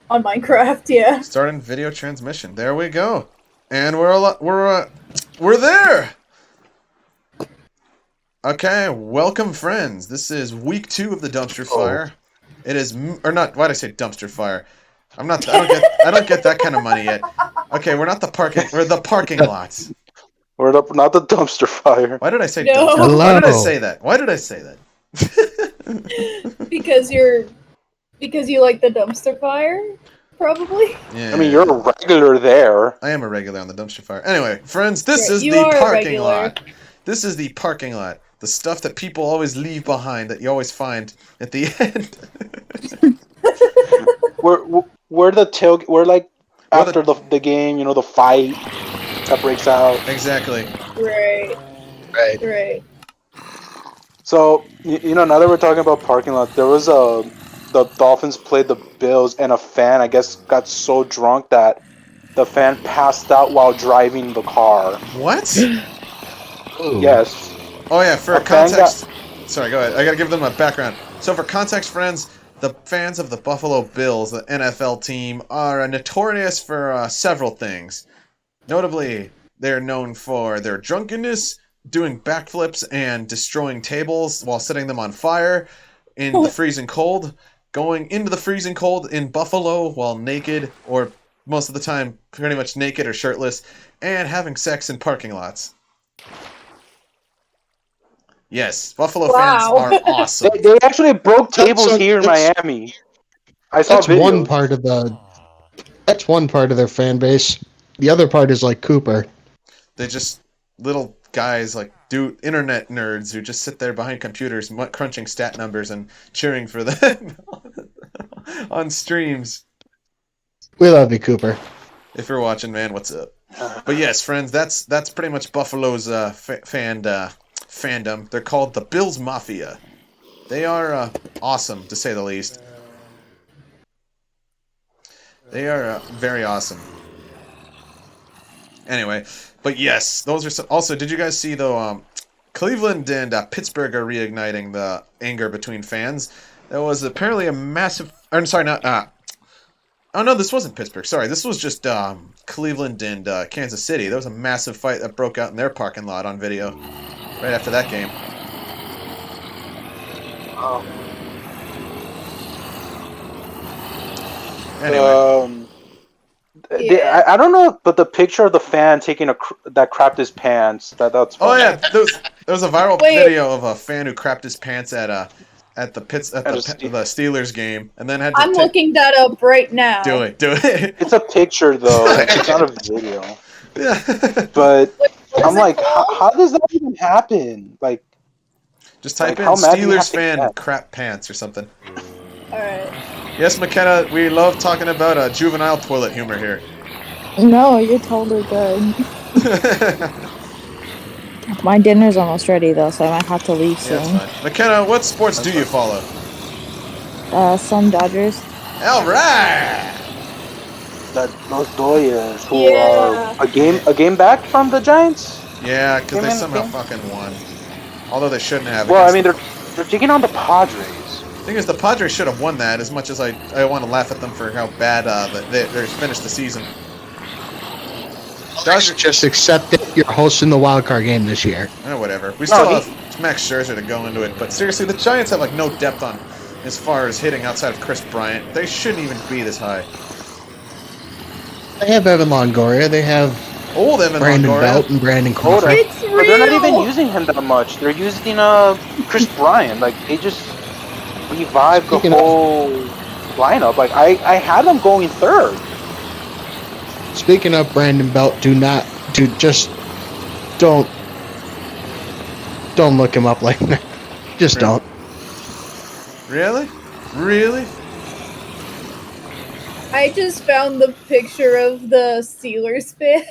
On Minecraft, yeah. Starting video transmission. There we go. And we're there. Okay, welcome friends. This is week 2 of the dumpster fire. It is or not. Why'd I say dumpster fire? I don't get that kind of money yet. Okay, we're not the parking. We're the parking lots. We're not the dumpster fire. Why did I say No. dumpster? Hello. Why did I say that? Why did I say that? Because you like the dumpster fire, probably. Yeah. I mean, you're a regular there. I am a regular on the dumpster fire. Anyway, friends, this Right, is you the are a parking regular. lot. This is the parking lot. The stuff that people always leave behind that you always find at the end. We're like after the game, the fight that breaks out. Exactly. Right. Right. Right. So now that we're talking about parking lot, there was the Dolphins played the Bills, and a fan, I guess, got so drunk that the fan passed out while driving the car. What? Ooh. Yes. Oh yeah, for A fan context. Sorry, go ahead. I gotta give them a background. So for context, friends, the fans of the Buffalo Bills, the NFL team, are notorious for several things. Notably, they're known for their drunkenness, doing backflips and destroying tables while setting them on fire in the freezing cold, going into the freezing cold in Buffalo while naked, or most of the time pretty much naked or shirtless, and having sex in parking lots. Yes, Buffalo fans Wow. are awesome. They actually broke tables That's- here in that's- Miami. I saw That's videos. one part of That's one part of their fan base. The other part is like Cooper. They just little guys like internet nerds who just sit there behind computers crunching stat numbers and cheering for them on streams. We love you, Cooper. If you're watching, man, what's up? But yes, friends, that's pretty much Buffalo's fandom. They're called the Bills Mafia. They are awesome, to say the least. They are very awesome. Anyway, but yes, those are also. Did you guys see though? Cleveland and Pittsburgh are reigniting the anger between fans. There was apparently a massive. I'm sorry, not. Oh no, this wasn't Pittsburgh. Sorry, this was just Cleveland and Kansas City. There was a massive fight that broke out in their parking lot on video right after that game. Anyway. Yeah. I don't know, but the picture of the fan taking that crapped his pants. That's Oh funny. yeah, there was a viral video of a fan who crapped his pants at the Steelers game, and then had to I'm looking that up right now. do it. It's a picture though. It's not a video. Yeah. But What I'm is it like, called? how does that even happen? Like, Just type Like, in how mad do you Steelers have to fan get? crap pants or something. Alright. Yes, McKenna, we love talking about juvenile toilet humor here. No, you're totally good. My dinner's almost ready though, so I might have to leave Yeah, soon. that's fine. McKenna, what sports do you follow? Some Dodgers. All right. those Doyers who Yeah. are a game back from the Giants. Yeah, because they Game in, somehow game. fucking won. Although they shouldn't have. Well, I against- mean, they're taking on the Padres. The thing is, the Padres should have won that. As much as I want to laugh at them for how bad they finished the season. Dodgers just accept that you're hosting the wild card game this year. Whatever. We still No, have Max Scherzer to go into it, but seriously, the Giants have like no depth on as far as hitting outside of Chris Bryant. They shouldn't even be this high. They have Evan Longoria. They have Old Evan Brandon Longoria. Belt and Brandon Hold Crawford. on. It's But they're not even real! using him that much. They're using Chris Bryant. Like, they just revived the Speaking of- whole lineup. Like, I had them going third. Speaking of Brandon Belt, don't look him up like that. Just don't. Really? Really? I just found the picture of the Steelers fan.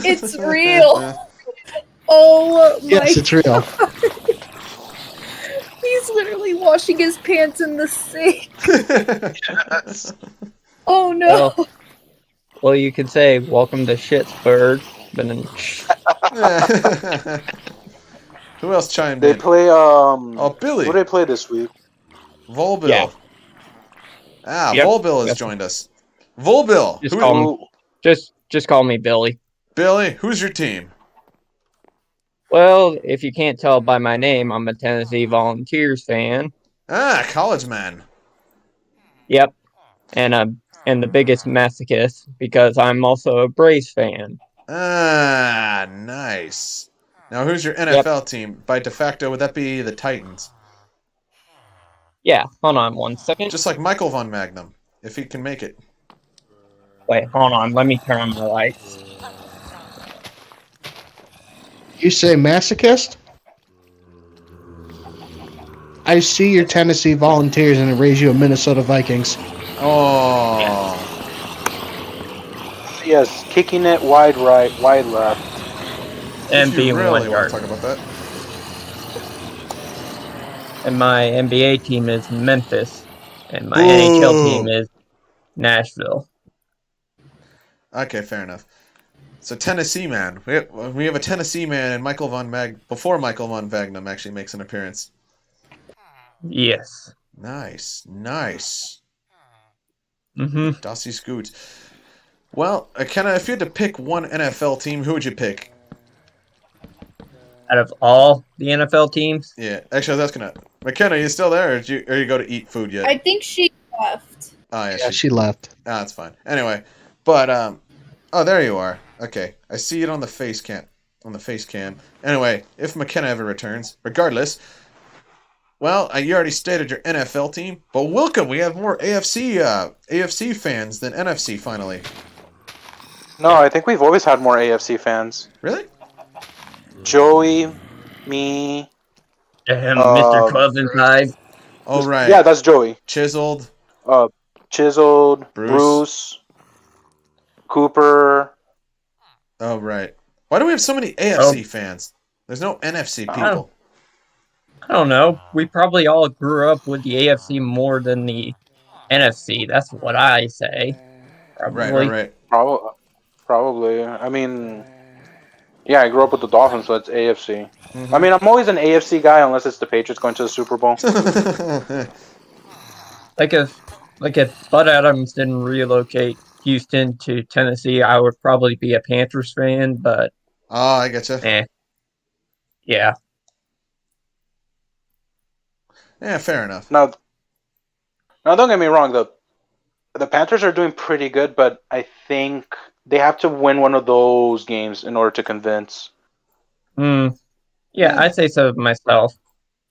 It's real. Oh my Yes, it's real. He's literally washing his pants in the sink. Oh no. Well, you could say, welcome to Shittsburg, but then, Who else chimed They in? play, Oh, Billy. what do they play this week? Volbill. Yeah. Yep. Volbill has Yep. joined us. Volbill, Just call me. Just call me Billy. Billy, who's your team? Well, if you can't tell by my name, I'm a Tennessee Volunteers fan. College man. Yep, and the biggest masochist because I'm also a Braves fan. Nice. Now, who's your NFL team? By de facto, would that be the Titans? Yeah, hold on 1 second. Just like Michael Von Magnum, if he can make it. Wait, hold on. Let me turn on my lights. You say masochist? I see your Tennessee Volunteers and raise you a Minnesota Vikings. Oh. Yes, kicking it wide right, wide left. And If you being really 1 want yard. to talk about that. And my NBA team is Memphis. And my NHL team is Nashville. Okay, fair enough. So Tennessee man, we have a Tennessee man, and before Michael Von Magnum actually makes an appearance. Yes. Nice. Mm-hmm. Dossie Scoot. Well, Kenna, if you had to pick one NFL team, who would you pick? Out of all the NFL teams? Yeah, actually, I was asking that. McKenna, are you still there, or you go to eat food yet? I think she left. Oh, Yeah, she left. That's fine. Anyway, but oh, there you are. Okay, I see it on the face cam. Anyway, if McKenna ever returns, regardless. Well, you already stated your NFL team, but welcome. We have more AFC fans than NFC. Finally. No, I think we've always had more AFC fans. Really? Joey, me. Mr. Clubs Inside. Oh right. Yeah, that's Joey. Chiseled. Chiseled. Bruce. Cooper. Oh right. Why do we have so many AFC fans? There's no NFC people. I don't know. We probably all grew up with the AFC more than the NFC. That's what I say. Probably. Right. Probably. I mean, yeah, I grew up with the Dolphins, so it's AFC. Mm-hmm. I mean, I'm always an AFC guy unless it's the Patriots going to the Super Bowl. Like if Bud Adams didn't relocate Houston to Tennessee, I would probably be a Panthers fan, but oh, I getcha. Yeah. Yeah, fair enough. Now, don't get me wrong. The Panthers are doing pretty good, but I think they have to win one of those games in order to convince. Yeah, I'd say so myself.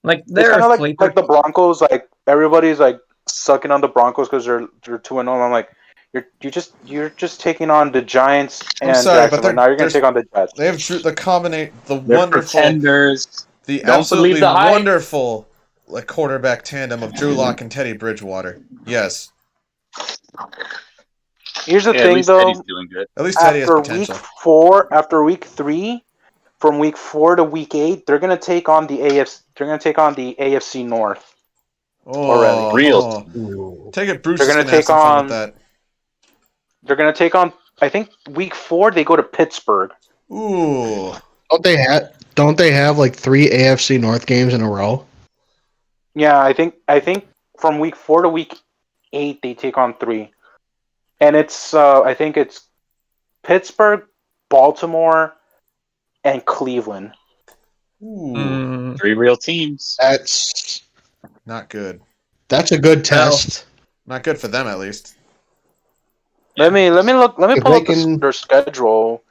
Like they're kind a of sleeper. like the Broncos. Like everybody's like sucking on the Broncos because they're 2-0. I'm like, you're just taking on the Giants and I'm sorry, Jacksonville. Now you're gonna take on the Jets. They have the They're wonderful pretenders. The Don't absolutely believe the hype. wonderful quarterback tandem of Drew Lock and Teddy Bridgewater. Yes. Here's the Yeah, at thing, least though. Teddy's doing good. At least Teddy has After potential. week 4, after week 3, from week 4 to week 8, they're gonna take on the AFC. They're gonna take on the AFC North. Oh, Real. Take it, Bruce. They're Is gonna gonna have take some fun on- with that. They're gonna take on. I think week 4 they go to Pittsburgh. Ooh. Don't they have like 3 AFC North games in a row? Yeah, I think from week 4 to week 8 they take on 3, and it's I think it's Pittsburgh, Baltimore, and Cleveland. Ooh. 3 real teams. That's Not good. a good test. Not good for them, at least. Let me If pull they up can- their schedule.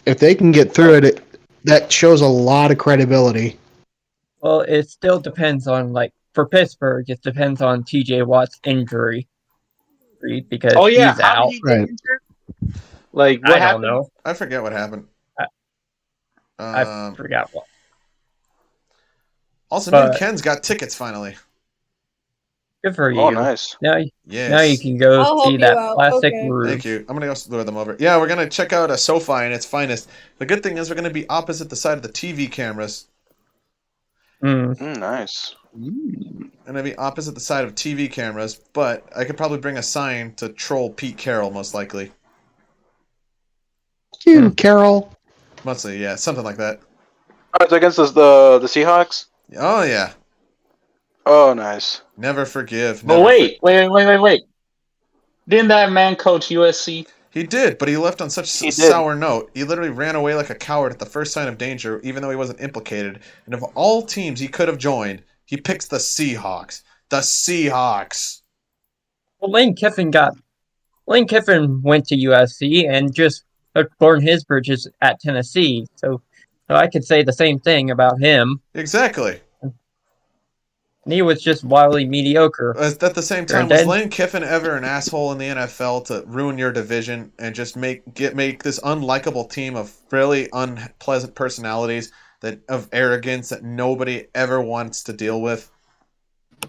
If they can get through it, that shows a lot of credibility. Well, it still depends on for Pittsburgh, it depends on TJ Watt's injury. Because Oh yeah, he's how out. did he get Right. injured? Like what I happened? don't know. I forget what happened. I forgot what. Also, me and but- Ken's got tickets finally. Good for you. Oh, nice. Now Yes. you can go I'll help see you that out. plastic Okay. roof. Thank you. I'm gonna go lure them over. Yeah, we're gonna check out a SoFi in its finest. The good thing is we're gonna be opposite the side of the TV cameras. Nice. Gonna be opposite the side of TV cameras, but I could probably bring a sign to troll Pete Carroll, most likely. You, Carol. Mostly, yeah, something like that. Oh, it's against the Seahawks. Oh yeah, Oh, nice. Never forgive. But Never wait. Didn't that man coach USC? He did, but he left on such He a did. sour note. He literally ran away like a coward at the first sign of danger, even though he wasn't implicated. And of all teams he could have joined, he picks the Seahawks. The Seahawks. Well, Lane Kiffin went to USC and just burned his bridges at Tennessee. So I could say the same thing about him. Exactly. And he was just wildly mediocre. At the same time, was Lane Kiffin ever an asshole in the NFL to ruin your division and just make this unlikable team of really unpleasant personalities of arrogance that nobody ever wants to deal with?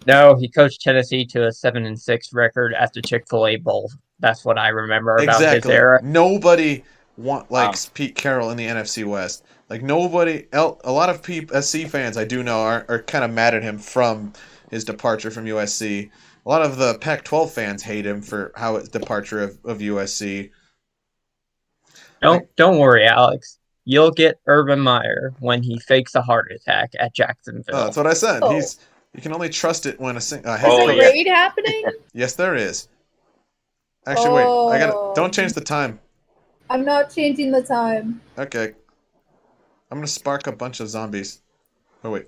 No, he coached Tennessee to a 7-6 record at the Chick-fil-A Bowl. That's what I remember about his era. Nobody likes Pete Carroll in the NFC West. Like nobody else. A lot of SC fans I do know are kind of mad at him from his departure from USC. A lot of the Pac-12 fans hate him for his departure of USC. Don't worry, Alex. You'll get Urban Meyer when he fakes a heart attack at Jacksonville. That's what I said. Oh. You can only trust it when Is a raid happening? Yes, there is. Actually, wait. Don't change the time. I'm not changing the time. Okay. I'm gonna spark a bunch of zombies. Oh wait.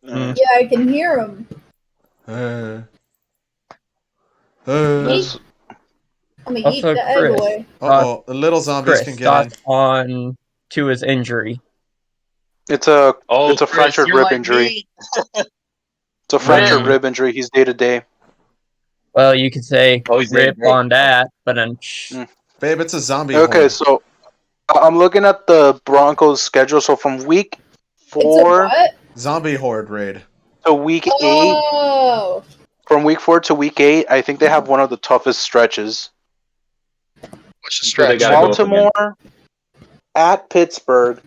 Yeah, I can hear them. That's- I'm gonna eat Also, the egg Chris. away. Uh-oh, the little zombies Chris, can get thoughts in. on Tua's injury? It's a Chris, fractured you're rib like injury. me. It's a fractured Man. rib injury. He's day to day. Well, you could say He's rip great. on that, but Babe, it's a zombie Okay, horde. so I'm looking at the Broncos' schedule. So from week It's a 4 what? Zombie horde raid. to week 8, Oh, from week 4 to week 8, I think they have one of the toughest stretches. What's the So they stretch? gotta go up again. Baltimore at Pittsburgh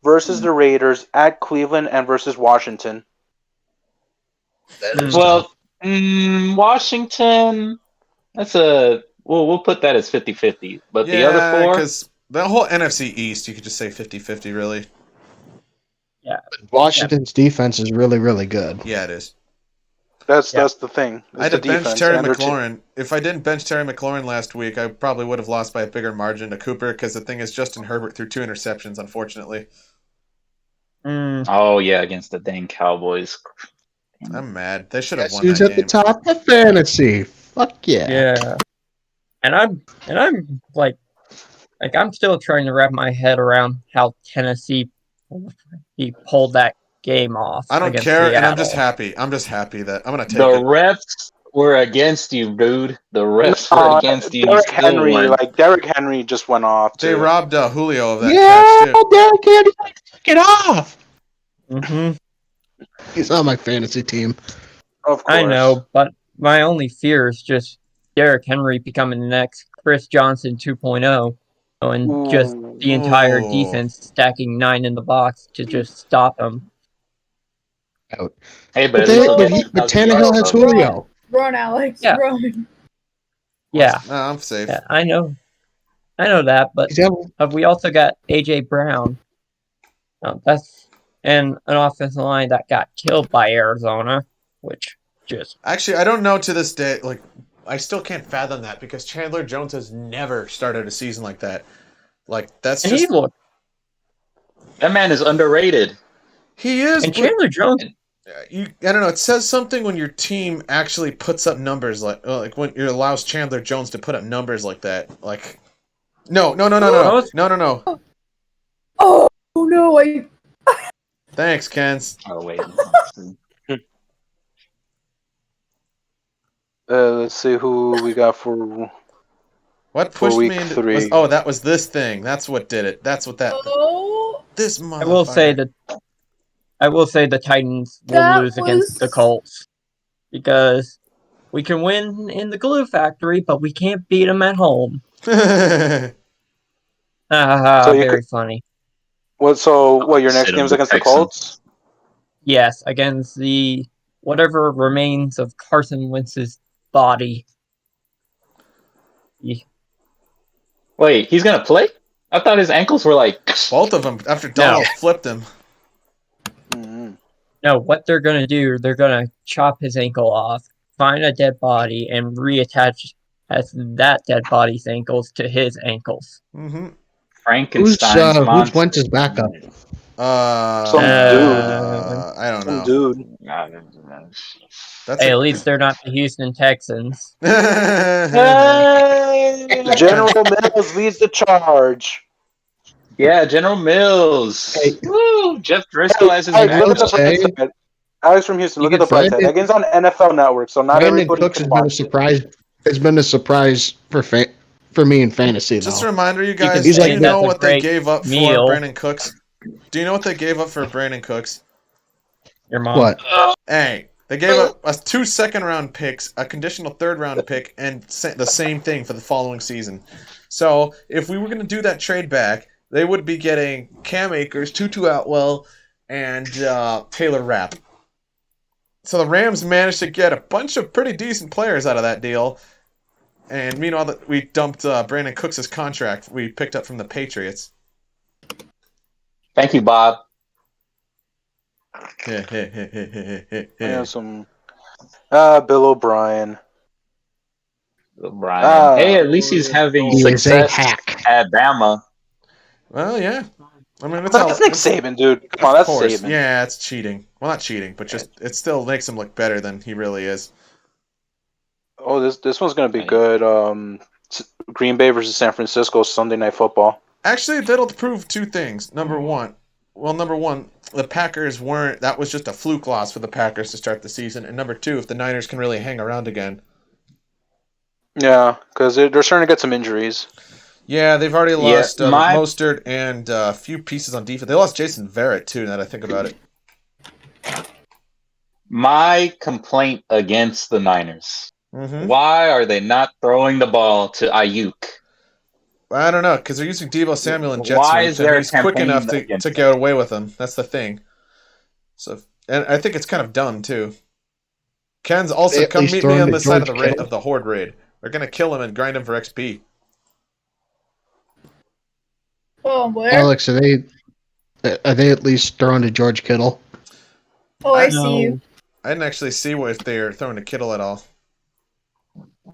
versus the Raiders at Cleveland and versus Washington. That is Well, Washington. We'll put that as 50-50. But the other four, because the whole NFC East, you could just say 50-50, really. Washington's defense is really, really good. Yeah, it is. That's Yeah. the thing. I had It's to the bench defense, Terry and their McLaurin. If I didn't bench Terry McLaurin last week, I probably would have lost by a bigger margin to Cooper, because the thing is, Justin Herbert threw 2 interceptions, unfortunately. oh yeah, against the dang Cowboys. I'm mad. They should have Guess won who's that at the game. top of fantasy? Fuck yeah. yeah. And I'm like I'm still trying to wrap my head around how Tennessee he pulled that game off. I don't against care, and I'm Seattle. just happy. I'm just happy that I'm going to take The it. refs were against you, dude. The refs were against you. Derrick You still Henry, won. Derrick Henry just went off. They Too. robbed Julio of that Yeah, catch, too. Derrick Henry, take it off. Mm-hmm. He's on my fantasy team. Of course. I know, but my only fear is just Derrick Henry becoming the next Chris Johnson 2.0, and just the entire Ooh. defense stacking 9 in the box to just stop him. Hey, But, at least he'll get but 1,000 Tannehill yards has from it. Julio. run, Alex, Yeah. run. Yeah, No, I'm safe. yeah, I know that, but He's got- we also got AJ Brown. That's and an offensive line that got killed by Arizona, which just Actually, I don't know to this day. Like, I still can't fathom that, because Chandler Jones has never started a season like that. Like, that's and just... he looked. That man is underrated. He is, And but Chandler Jones, I don't know. It says something when your team actually puts up numbers like when it allows Chandler Jones to put up numbers like that. Like, no. Oh no, I Thanks, Kens. Oh wait. Let's see who we got for. What For pushed week me into? 3. That was this thing. That's what did it. That's what that. oh This motherfucker. I will say the Titans will That lose against the was- Colts because we can win in the glue factory, but we can't beat them at home. So you Very funny. What? So what? Your next Sit game's him, against the Texans. Colts. Yes, against the whatever remains of Carson Wentz's body. Wait, he's gonna play? I thought his ankles were like. Both of them after Donald flipped him. Mm-hmm. No, what they're gonna do? They're gonna chop his ankle off find a dead body and reattach that dead body's ankles to his ankles. Mm-hmm. Frankenstein's Who's monster. Wentz's backup? Some dude. I don't Some know. dude. That's Hey, at least they're not the Houston Texans. General Mills leads the charge. Yeah, General Mills. Hey. Woo! Jeff Driscoll has his Hey, back. look at the bright Say- side. Alex from Houston, You look at the bright side. Brandon- That game's on NFL Network, so not Brandon everybody Cooks can has been a watch it. surprise. It's been a surprise for me in fantasy. Just a Though. reminder, you guys. can Do say you know that's a what they great gave up for meal. Brandon Cooks? Do you know what they gave up for Brandon Cooks? Your mom. What? Hey, they gave up 2 second-round picks, a conditional third-round pick, and the same thing for the following season. So if we were going to do that trade back, they would be getting Cam Akers, Tutu Atwell, and Taylor Rapp. So the Rams managed to get a bunch of pretty decent players out of that deal. And meanwhile, that we dumped Brandon Cooks' contract we picked up from the Patriots. Thank you, Bob. Yeah, some Bill O'Brien. Brian. Hey, at least he's having He is a success hack. at Bama. Well, yeah. I mean, That's Nick Saban, dude. Come on, Of that's course. Saban. Yeah, it's cheating. Well, not cheating, but just it still makes him look better than he really is. Oh, this one's gonna be good. Green Bay versus San Francisco Sunday Night Football. Actually, that'll prove 2 things. Number one, the Packers weren't. That was just a fluke loss for the Packers to start the season. And number 2, if the Niners can really hang around again. Yeah, because they're starting to get some injuries. Yeah, they've already lost my- Mostert and a few pieces on defense. They lost Jason Verrett, too, now that I think about it. My complaint against the Niners. Mm-hmm. Why are they not throwing the ball to Ayuk? I don't know, because they're using Deebo Samuel and Jet Why sweeps, is there and a he's quick campaign enough to against get away with them. That's the thing. So, and I think it's kind of done, too. Ken's also, They at come least meet throw me him on to the side of George the raid, Kittle. of the Horde raid. We're going to kill him and grind him for XP. Oh, where? Alex, are they at least throwing to George Kittle? Oh, I No. see you. I didn't actually see if they're throwing a Kittle at all.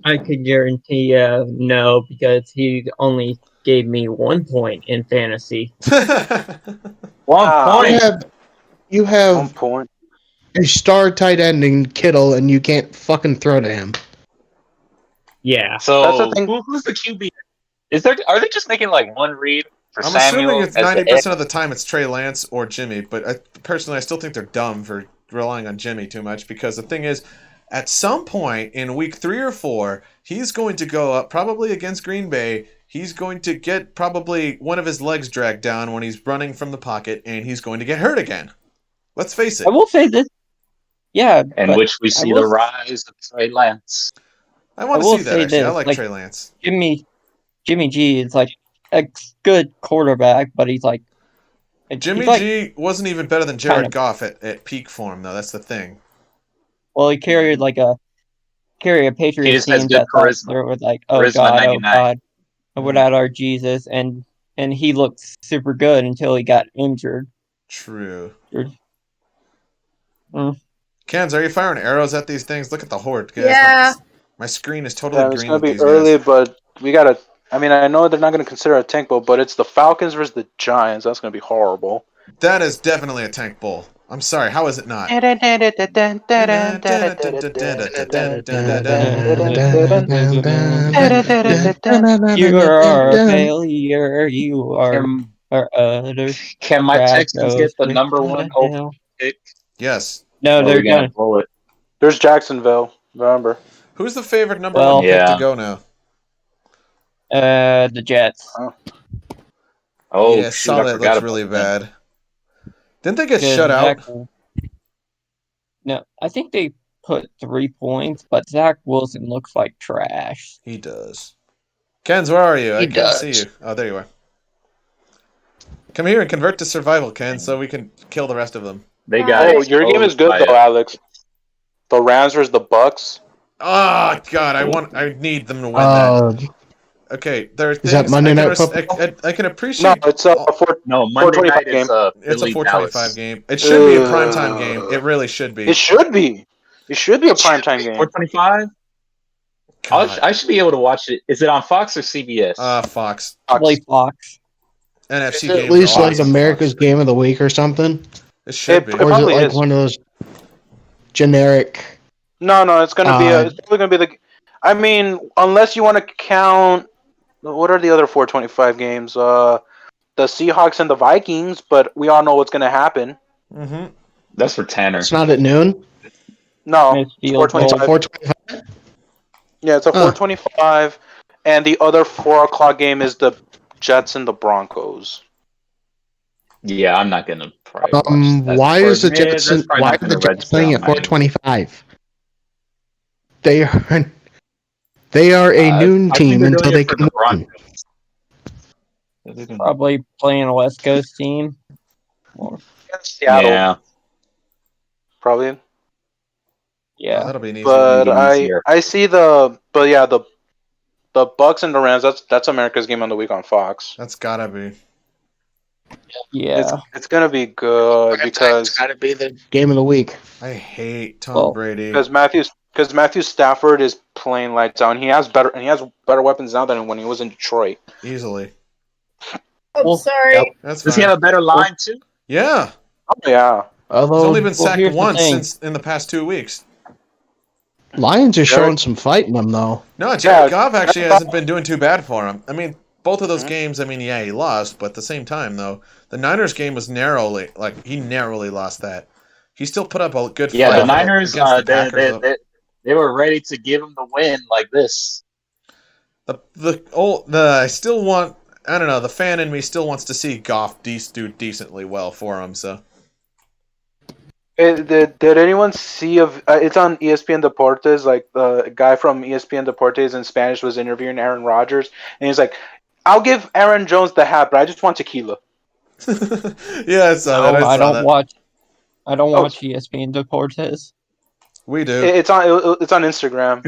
I could guarantee no, because he only gave me 1 point in fantasy. 1 Ah. You point. have you 1 have point. a star tight end in Kittle, and you can't fucking throw to him. Yeah. So That's the thing. who's the QB? Are they just making like one read for I'm Samuel? assuming it's as the 90% of the time it's Trey Lance or Jimmy, but personally, I still think they're dumb for relying on Jimmy too much, because the thing is, at some point in week 3 or 4, he's going to go up, probably against Green Bay. He's going to get probably one of his legs dragged down when he's running from the pocket, and he's going to get hurt again. Let's face it. I will say this. Yeah. in but which we see will- the rise of Trey Lance. I want I to will see that, say actually. I this, like like- Trey Lance. Jimmy G is like a good quarterback, but he's like Jimmy he's like, G wasn't even better than Jared kind of- Goff at peak form, though. That's the thing. Well, he carried a Patriots just has team good that thought charisma. they were like, oh Charisma god, 99. without our Jesus, and he looked super good until he got injured. True. Mm. Kens, are you firing arrows at these things? Look at the horde, guys. Yeah. My screen is totally Yeah, green it's gonna with be these early, guys. but we gotta. I mean, I know they're not gonna consider a tank bowl, but it's the Falcons versus the Giants. That's gonna be horrible. That is definitely a tank bowl. I'm sorry, how is it not? You are a failure. You are utter. Can my trash. Texans get the Goes number with 1 the overall hell. pick? Yes. No, Or are they're we gonna done. blow it? There's Jacksonville. Remember? Who's the favorite number Well, 1 pick yeah. to go now? The Jets. Oh, yeah, shoot, saw I that forgot looks really about that. bad. Didn't they get Because shut out? No, I think they put 3 points, but Zach Wilson looks like trash. He does. Kens, where are you? I He can't does. see you. Oh, there you are. Come here and convert to survival, Ken, so we can kill the rest of them. They got Oh, your game is good exposed though, by Alex. The Rams versus the Bucks. Oh God, I need them to win that. Okay, there are things that Monday Night I can No, appreciate. it's No, Monday 425 night is It's a Philly 425 Dallas. game. It should be a primetime game. It really should be. It should be. It should be a primetime game. 425. I should be able to watch it. Is it on Fox or CBS? Fox. Probably Fox. NFC At games least are like always on America's Fox. Game of the Week or something. It should be. It Or is it probably like is. one of those generic? No, it's gonna be. It's probably gonna be the. I mean, unless you want to count. What are the other 425 games? The Seahawks and the Vikings, but we all know what's gonna happen. Mm-hmm. That's for Tanner. It's not at noon. No, Missed it's field goal. 425. 425. Yeah, it's a 425, and the other 4 o'clock game is the Jets and the Broncos. Yeah, I'm not gonna probably watch that. Why is the That's Jets? probably Why not are gonna the Jets register playing on at my 425? They are a noon I think team they're until doing they it for can the win. Broncos. Probably playing a West Coast team. Seattle, Yeah, probably. Oh, Yeah. that'll be an easy But one. I see the Bucks and the Rams. That's America's Game on the Week on Fox. That's gotta be. Yeah. It's gonna be good because gotta be the game of the week. I hate Tom Well, Brady. because Matthew Stafford is playing lights out. And he has better weapons now than when he was in Detroit. Easily. I'm Well, sorry. yep. That's does fine. he have a better line too? Yeah. Oh yeah. He's Although only been sacked here's the once thing. since in the past 2 weeks. Lions are showing some fight in them though. No, Jared Yeah, Goff actually Goff- hasn't been doing too bad for him. I mean, both of those Mhm. games, I mean, yeah, he lost, but at the same time, though, the Niners game was he narrowly lost that. He still put up a good fight. Yeah, the Niners, against the Packers, though. they were ready to give him the win like this. I still want, I don't know, the fan in me still wants to see Goff do decently well for him, so. Did anyone see it's on ESPN Deportes? Like the guy from ESPN Deportes in Spanish was interviewing Aaron Rodgers, and he's like, "I'll give Aaron Jones the hat, but I just want tequila." Yeah, I saw that. I don't that. watch. I don't watch ESPN Deportes. We do. It's on Instagram.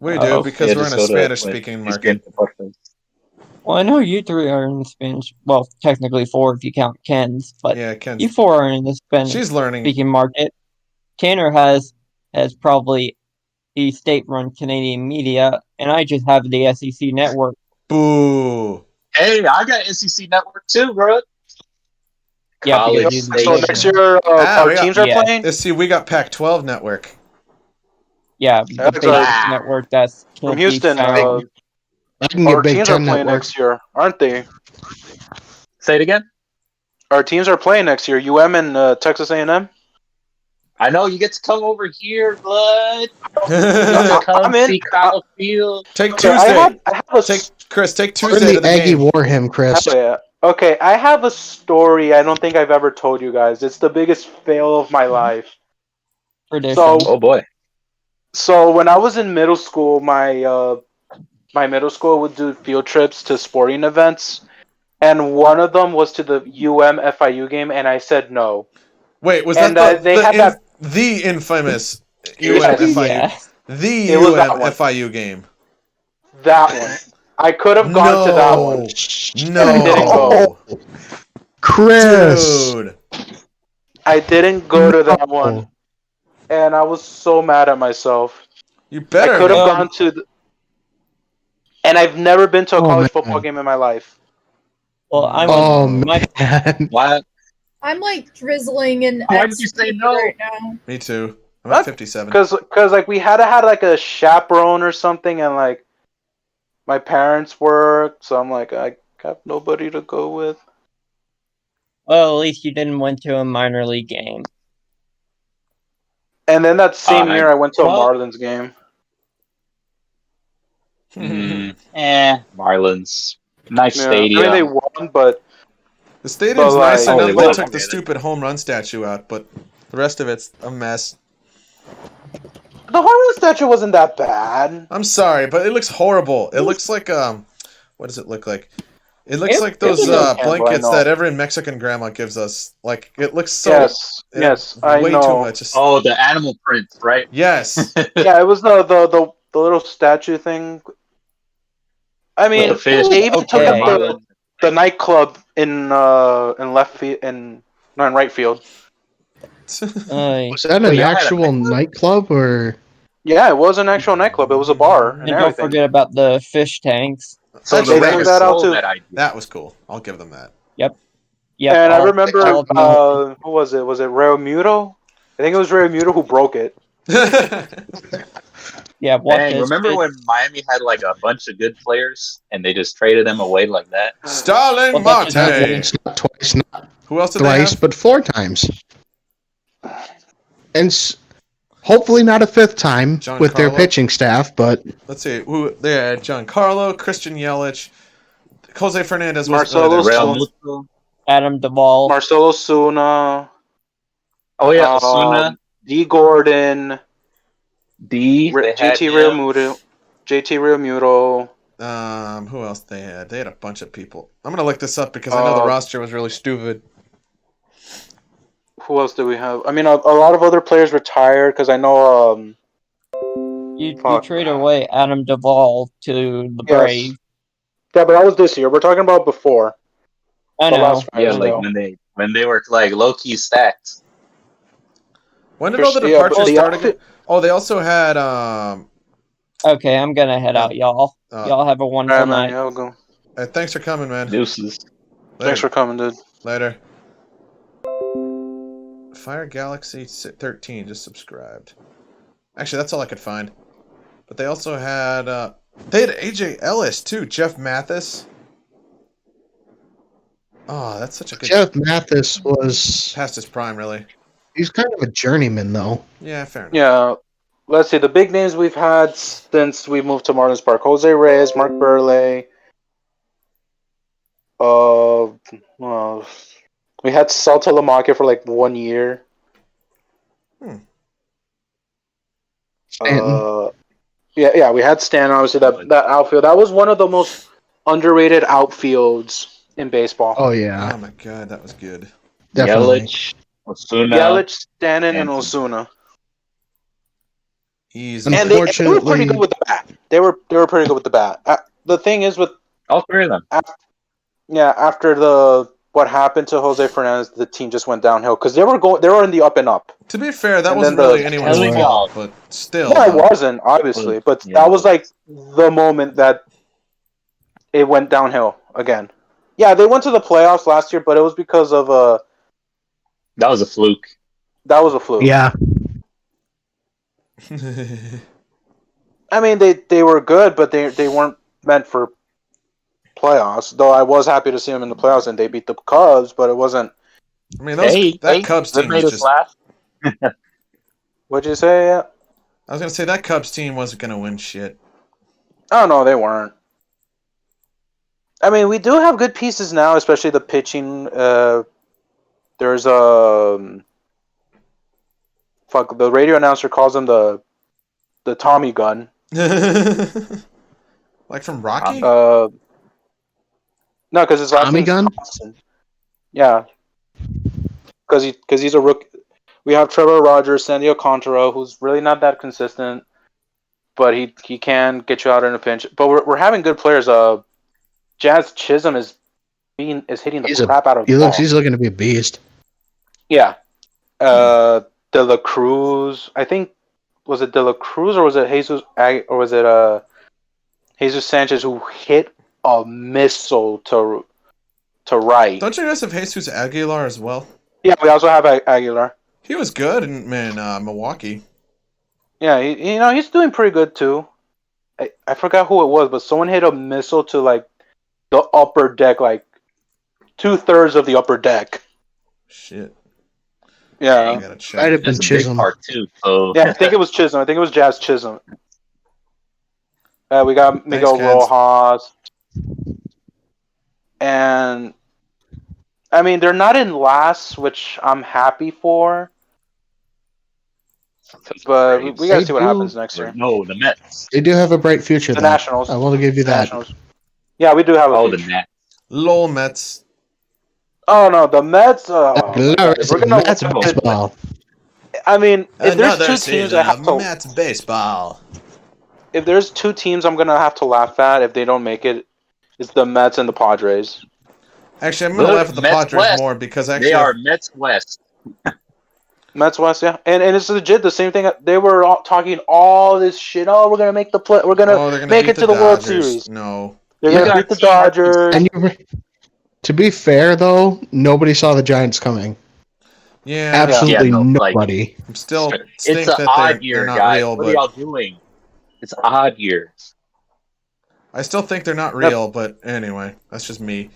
We do, because we're in a just go to, Spanish-speaking market. Well, I know you three are in the Spanish. Well, technically 4 if you count Ken's, but Yeah, Ken's. you 4 are in the Spanish She's learning. speaking market. Tanner has probably the state-run Canadian media, and I just have the SEC network. Boo. Hey, I got SEC Network too, bro. Yeah, College because So Station. next year, our teams are yeah. playing. Let's see, we got Pac-12 network. Yeah, the That's big right. network that's From Houston. I can Our get Big teams are Ten playing network. next year, aren't they? Say it again. Our teams are playing next year. and Texas A&M. I know you get to come over here, bud. I'm Come in. see Kyle Field. Take Okay, Tuesday. I have a Take We're Tuesday to in the the Aggie game. war him, Chris. Oh, yeah. Okay, I have a story I don't think I've ever told you guys. It's the biggest fail of my life. tradition. Oh boy. So when I was in middle school, my middle school would do field trips to sporting events, and one of them was to the FIU game, and I said no. Wait, was And, that they had the infamous Yes. FIU? Yeah. The It was that one. FIU game. That one. I could have gone to that one. No. didn't go. Chris. Dude. I didn't go to that one, and I was so mad at myself. You better. I could have man. gone to, and I've never been to a Oh, college man. football game in my life. Well, I'm Oh my man. Why? I'm like drizzling in Why did you say XP no? right now. Me too. I'm What? at 57. Because like we had to have like a chaperone or something, and like my parents work, so I'm like I have nobody to go with. well, at least you didn't went to a minor league game. And then that same Uh, year, I went to a well- Marlins game. Marlins. Nice Yeah. stadium. I mean, they won, but The stadium's But, nice. like- I know Oh, they they won. took the stupid home run statue out, but the rest of it's a mess. the Harlem statue wasn't that bad. I'm sorry, but it looks horrible. It looks like what does it look like? It looks It- like it those was okay, blankets but I know. that every Mexican grandma gives us. Like it looks so Yes, I way know. too much. Just- Oh, the animal print, right? Yes. Yeah, it was the little statue thing. I mean, With the fish. they even took Okay. up the nightclub in left field in right field. Was that Well, an y'all had a actual nightclub or? Yeah, it was an actual nightclub. It was a bar and And don't everything. forget about the fish tanks. So Actually, the they took Raiders that out stole too. that idea. that was cool. I'll give them that. Yep. And I all- remember, all of them. who was it? Was it Reo Muto? I think it was Reo Muto who broke it. Yeah, watch Dang, this. remember when Miami had like a bunch of good players and they just traded them away like that? Starling Well, that's Marte. just- It's not twice, not Who else did thrice, they have? but 4 times. And hopefully not a 5th time with their Giancarlo? pitching staff, but Let's see. Who they had? Giancarlo, Christian Yelich, Jose Fernandez was Marcelo really their Real Sul- Muto. Adam Duvall. Marcelo Suna, Oh yeah, Osuna, D. Gordon, D. They had JT Real him. Muto, JT Real Muto. Who else they had? They had a bunch of people. I'm gonna look this up because I know the roster was really stupid. Who else do we have? I mean, a lot of other players retired because I know. You Fuck. trade away Adam Duvall to the Yes. Braves. Yeah, but that was this year. We're talking about before. I The know. last Yeah, five, like though. when they were like low key stacked. When did all the Yeah, but departures the start outfit- again? Oh, they also had Okay, I'm gonna head out, y'all. Y'all have a wonderful Alright, man. night. Yeah, we'll go. thanks for coming, man. Deuces. Thanks for coming, dude. Later. Fire Galaxy 13 just subscribed. Actually, that's all I could find. But they also had they had AJ Ellis too. Jeff Mathis. Oh, that's such a good. Jeff Mathis was. Past his prime, really. He's kind of a journeyman, though. Yeah, fair enough. Yeah. Let's see. The big names we've had since we moved to Marlins Park: Jose Reyes, Mark Burley. Well, we had Salta Lamacchia for like 1 year. Stanton. Yeah, we had Stanton. Obviously, that outfield. That was one of the most underrated outfields in baseball. Oh yeah, Oh my god, that was good. definitely. Yelich, Osuna. Yelich, Stanton, and and- Osuna. Easy. And they were pretty Unfortunately- good with the bat. They were pretty good with the bat. The thing is with All three of them. after what happened to Jose Fernandez, the team just went downhill because they were in the up and up. To be fair, that And wasn't then the really anyone's Kelly fault, Ball. but still. No, it wasn't obviously, but Yeah. that was like the moment that it went downhill again. Yeah, they went to the playoffs last year, but it was because of That was a fluke. that was a fluke. Yeah, I mean they were good, but they weren't meant for playoffs. Though I was happy to see them in the playoffs and they beat the Cubs, but it wasn't. I mean, that Cubs that team made was us just. laugh. What'd you say? Yeah. I was gonna say that Cubs team wasn't gonna win shit. Oh no, they weren't. I mean, we do have good pieces now, especially the pitching. There's fuck. The radio announcer calls him the Tommy gun. Like from Rocky? No, because his last Tommy name's gun? Thompson. Yeah, because he's a rookie. We have Trevor Rogers, Sandy Alcantara, who's really not that consistent, but he can get you out in a pinch. But we're having good players. Jazz Chisholm is hitting the crap out of the ball. he's looking to be a beast. Yeah. De La Cruz. I think was it De La Cruz or was it Jesus Sanchez who hit a missile to right. Don't you guys have Jesus Aguilar as well? Yeah, we also have Aguilar. He was good in Milwaukee. Yeah, he's doing pretty good too. I forgot who it was, but someone hit a missile to like the upper deck, like 2/3 of the upper deck. Shit. I Yeah. gotta Might check. have been That's a big Chisholm. part too. So Yeah, I think it was Chisholm. I think it was Jazz Chisholm. We got Miguel Keds. Rojas. And, I mean, they're not in last, which I'm happy for. But we gotta see what happens next year. No, the Mets. They do have a bright future. The though. Nationals. I will give you that. Nationals. Yeah, we do have a Oh, the future. Nats. Lol Mets. Oh, no, the Mets. Glorious we're gonna Mets baseball. I mean, if there's Another two teams season I have of to... Mets baseball. If there's two teams I'm gonna have to laugh at if they don't make it, it's the Mets and the Padres. Actually, I'm gonna Look, laugh at the Mets Padres West. more because actually They are Mets West. Mets West, yeah, and it's legit the same thing. They were all talking all this shit. Oh, we're gonna make the play. We're they're gonna gonna make beat it to the World Dodgers. Series. No. They're You gonna got beat the team that Dodgers. And to be fair, though, nobody saw the Giants coming. Yeah. Absolutely Yeah, no, like- nobody. I'm still It's stink an that odd they're year, not guys. real, What but are y'all doing? It's an odd year. I still think they're not real. But anyway, that's just me.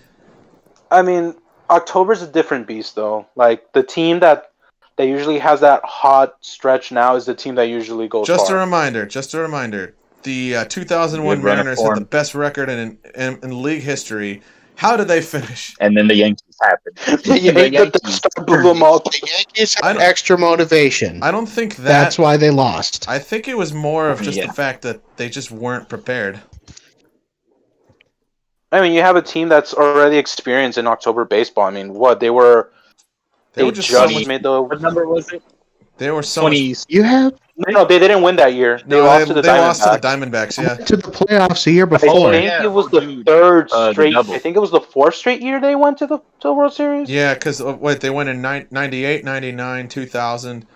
I mean, October's a different beast, though. Like the team that usually has that hot stretch now is the team that usually goes Just far. a reminder. The 2001 Good run of Mariners had form. the best record in league history. How did they finish? And then the Yankees happened. the Yankees blew them all. The Yankees I had don't- extra motivation. I don't think that. That's why they lost. I think it was more of just Yeah. the fact that they just weren't prepared. I mean, you have a team that's already experienced in October baseball. I mean, what they were. They were just so just much. made the. What number was it? They were so much. 20. You have No, they didn't win that year. They No, lost to the they lost to the Diamondbacks. Diamondbacks. Yeah. went to the playoffs the year I before. think yeah. it was Oh, the dude. third The straight. double. I think it was the fourth straight year they went to the World Series. Yeah, because wait, they went in 98, 99, 2000.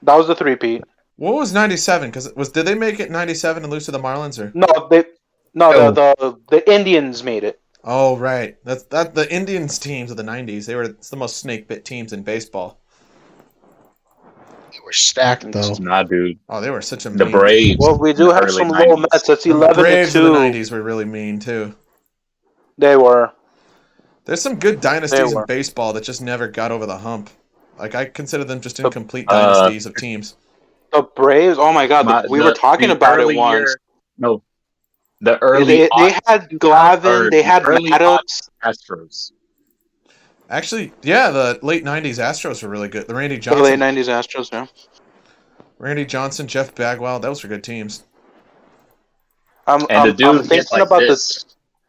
That was the three-peat. What was 97? Because did they make it 97 and lose to the Marlins or? The Indians made it. Oh right, that's the Indians teams of the 90s. It's the most snake bit teams in baseball. They were stacked, though. Nah, dude. Oh, they were such a The mean. Braves. Well, we do have Early some 90s. low Mets. It's The 11 to Braves of the 2. 90s were really mean too. They were. There's some good dynasties They were. in baseball that just never got over the hump. Like I consider them just The- incomplete dynasties of teams. The Braves. Oh my God, we were talking about it early once. year- no, the early. They had Glavine. They had early Maddox. Astros. Actually, yeah, the late 90s Astros were really good. The Randy The Johnson, late 90s Astros. Yeah. Randy Johnson, Jeff Bagwell, those were good teams. I'm And the dude thinking gets like about this.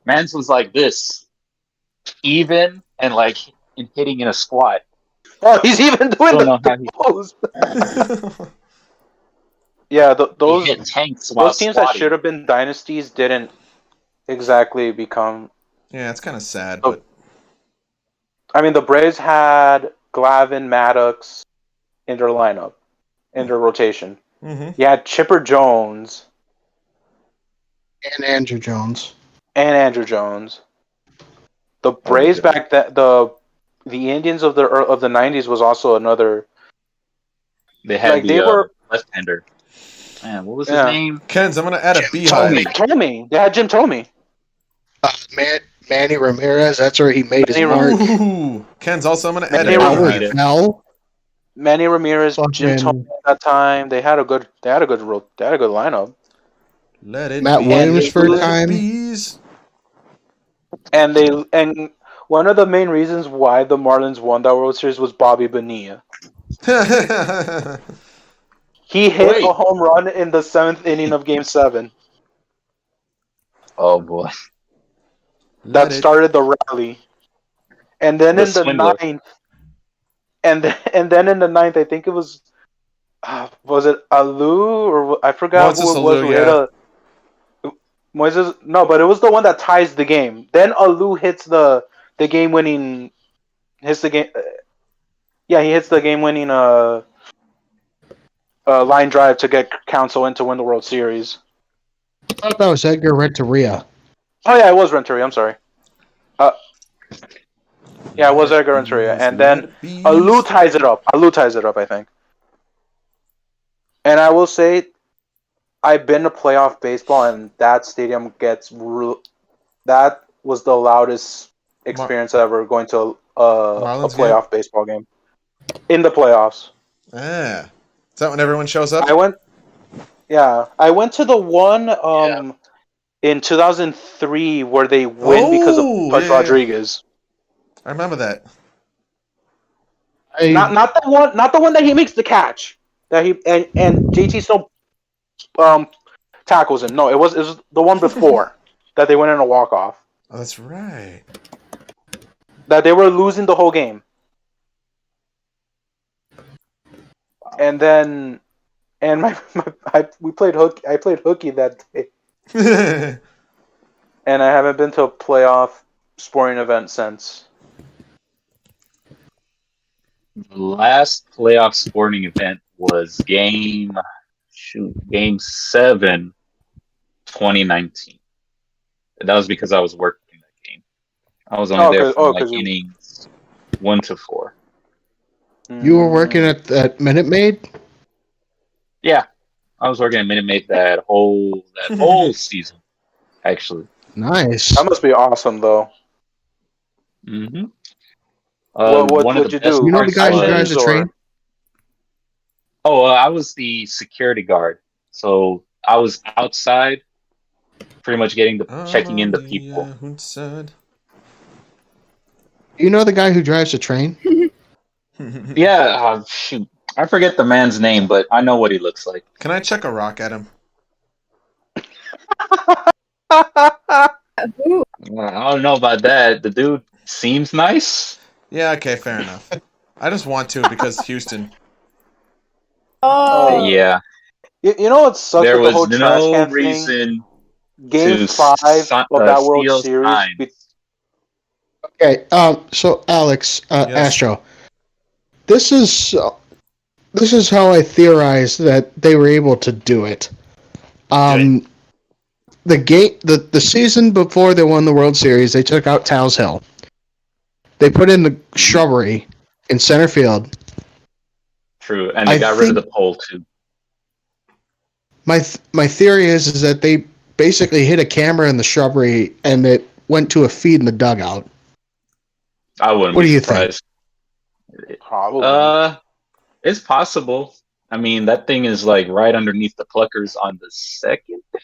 Manson's like this, even and like in hitting in a squat. Oh, he's even doing Don't know how the he- pose. Yeah, those He hit tanks while teams that squatting. should have been dynasties didn't exactly become. Yeah, it's kind of sad, Oh. but I mean, the Braves had Glavine, Maddox in their lineup, in their rotation. mhm. You had Chipper Jones And Andrew Jones. and Andrew Jones. The Braves back then, the Indians of the 90s was also another. They had Like, the they were- left-hander. Man, what was Yeah. his name? Ken's, I'm gonna add a Jim beehive. Tomey. They had Jim Tomey. Manny Ramirez, that's where he made his Manny mark. Ooh. Ken's also, I'm gonna add a Manny Howard beehive. Bell. Manny Ramirez, Jim Fucking- Tomey at that time. They had a good lineup. Let it Matt be. Williams for a Let it time. bees. And one of the main reasons why the Marlins won that World Series was Bobby Bonilla. He hit Wait. a home run in the 7th inning of Game 7. Oh boy. That started the rally. And then The in the swindler. 9th, and then in the 9th, I think it was it Alou or I forgot Moises who it was. Alou, Who hit Moises, no, but it was the one that ties the game. Then Alou hits the game winning. Hits the game. Yeah, he hits the game winning line drive to get Council in to win the World Series. I thought that was Edgar Renteria. Oh yeah, it was Renteria. I'm sorry. Yeah, it was Edgar Renteria, and then Alou ties it up. I think. And I will say, I've been to playoff baseball, and that stadium that was the loudest experience ever going to a Marlins playoff baseball game. In the playoffs. Ah. Is that when everyone shows up? I went to the one in 2003 where they win because of Pudge Rodriguez. I remember that. Not the one that he makes the catch that he and JT still tackles him. No, it was the one before that they went in a walk off. Oh, that's right. That they were losing the whole game. And then we played hooky. I played hooky that day, and I haven't been to a playoff sporting event since. The last playoff sporting event was game 7, 2019. That was because I was working that game. I was only there from like innings 1 to 4. You were working at Minute Maid? Yeah, I was working at Minute Maid that whole season, actually. Nice. That must be awesome, though. Mm-hmm. What did you do? You know the guy who drives the train? I was the security guard. So I was outside, pretty much checking in the people. You know the guy who drives the train? Yeah, shoot. I forget the man's name, but I know what he looks like. Can I chuck a rock at him? Ooh, I don't know about that. The dude seems nice. Yeah, okay, fair enough. I just want to because Houston. oh, Yeah. You know what sucks There with the whole was trash no can reason thing? Game 5 of that World steal Series. time. Okay, so Alex, Yes. Astro, this is how I theorize that they were able to do it. The season before they won the World Series, they took out Towles Hill. They put in the shrubbery in center field. True, and they got rid of the pole too. My theory is that they basically hit a camera in the shrubbery and it went to a feed in the dugout. I wouldn't What be do you surprised. Probably. It's possible. I mean, that thing is like right underneath the pluckers on the second deck.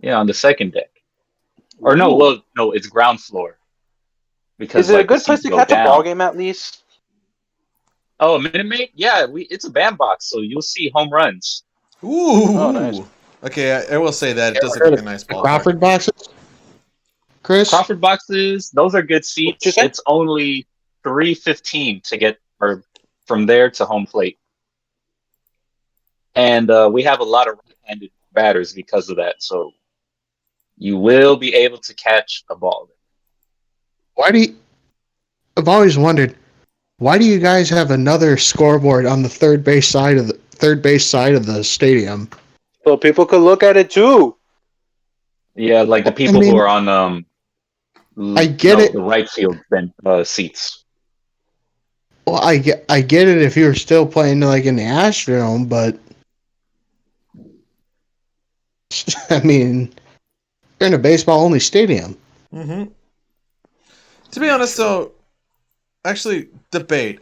Yeah, on the second deck. Or no, it's ground floor. Because is it a good place to catch a ball game at least? Oh, Minute Maid? Yeah, it's a bandbox, so you'll see home runs. Ooh. Oh, nice. Okay, I will say that it does look like a nice ball. Crawford boxes? Chris? Crawford boxes, those are good seats. It's only $3.15 to get from there to home plate. And we have a lot of right-handed batters because of that, so you will be able to catch a ball. I've always wondered, why do you guys have another scoreboard on the third base side of the stadium? So people could look at it too. Yeah, like the people who are on the right field seats. Well, I get it if you were still playing like in the Astrodome, but I mean, you're in a baseball-only stadium. Mm-hmm. To be honest, though, actually, debate.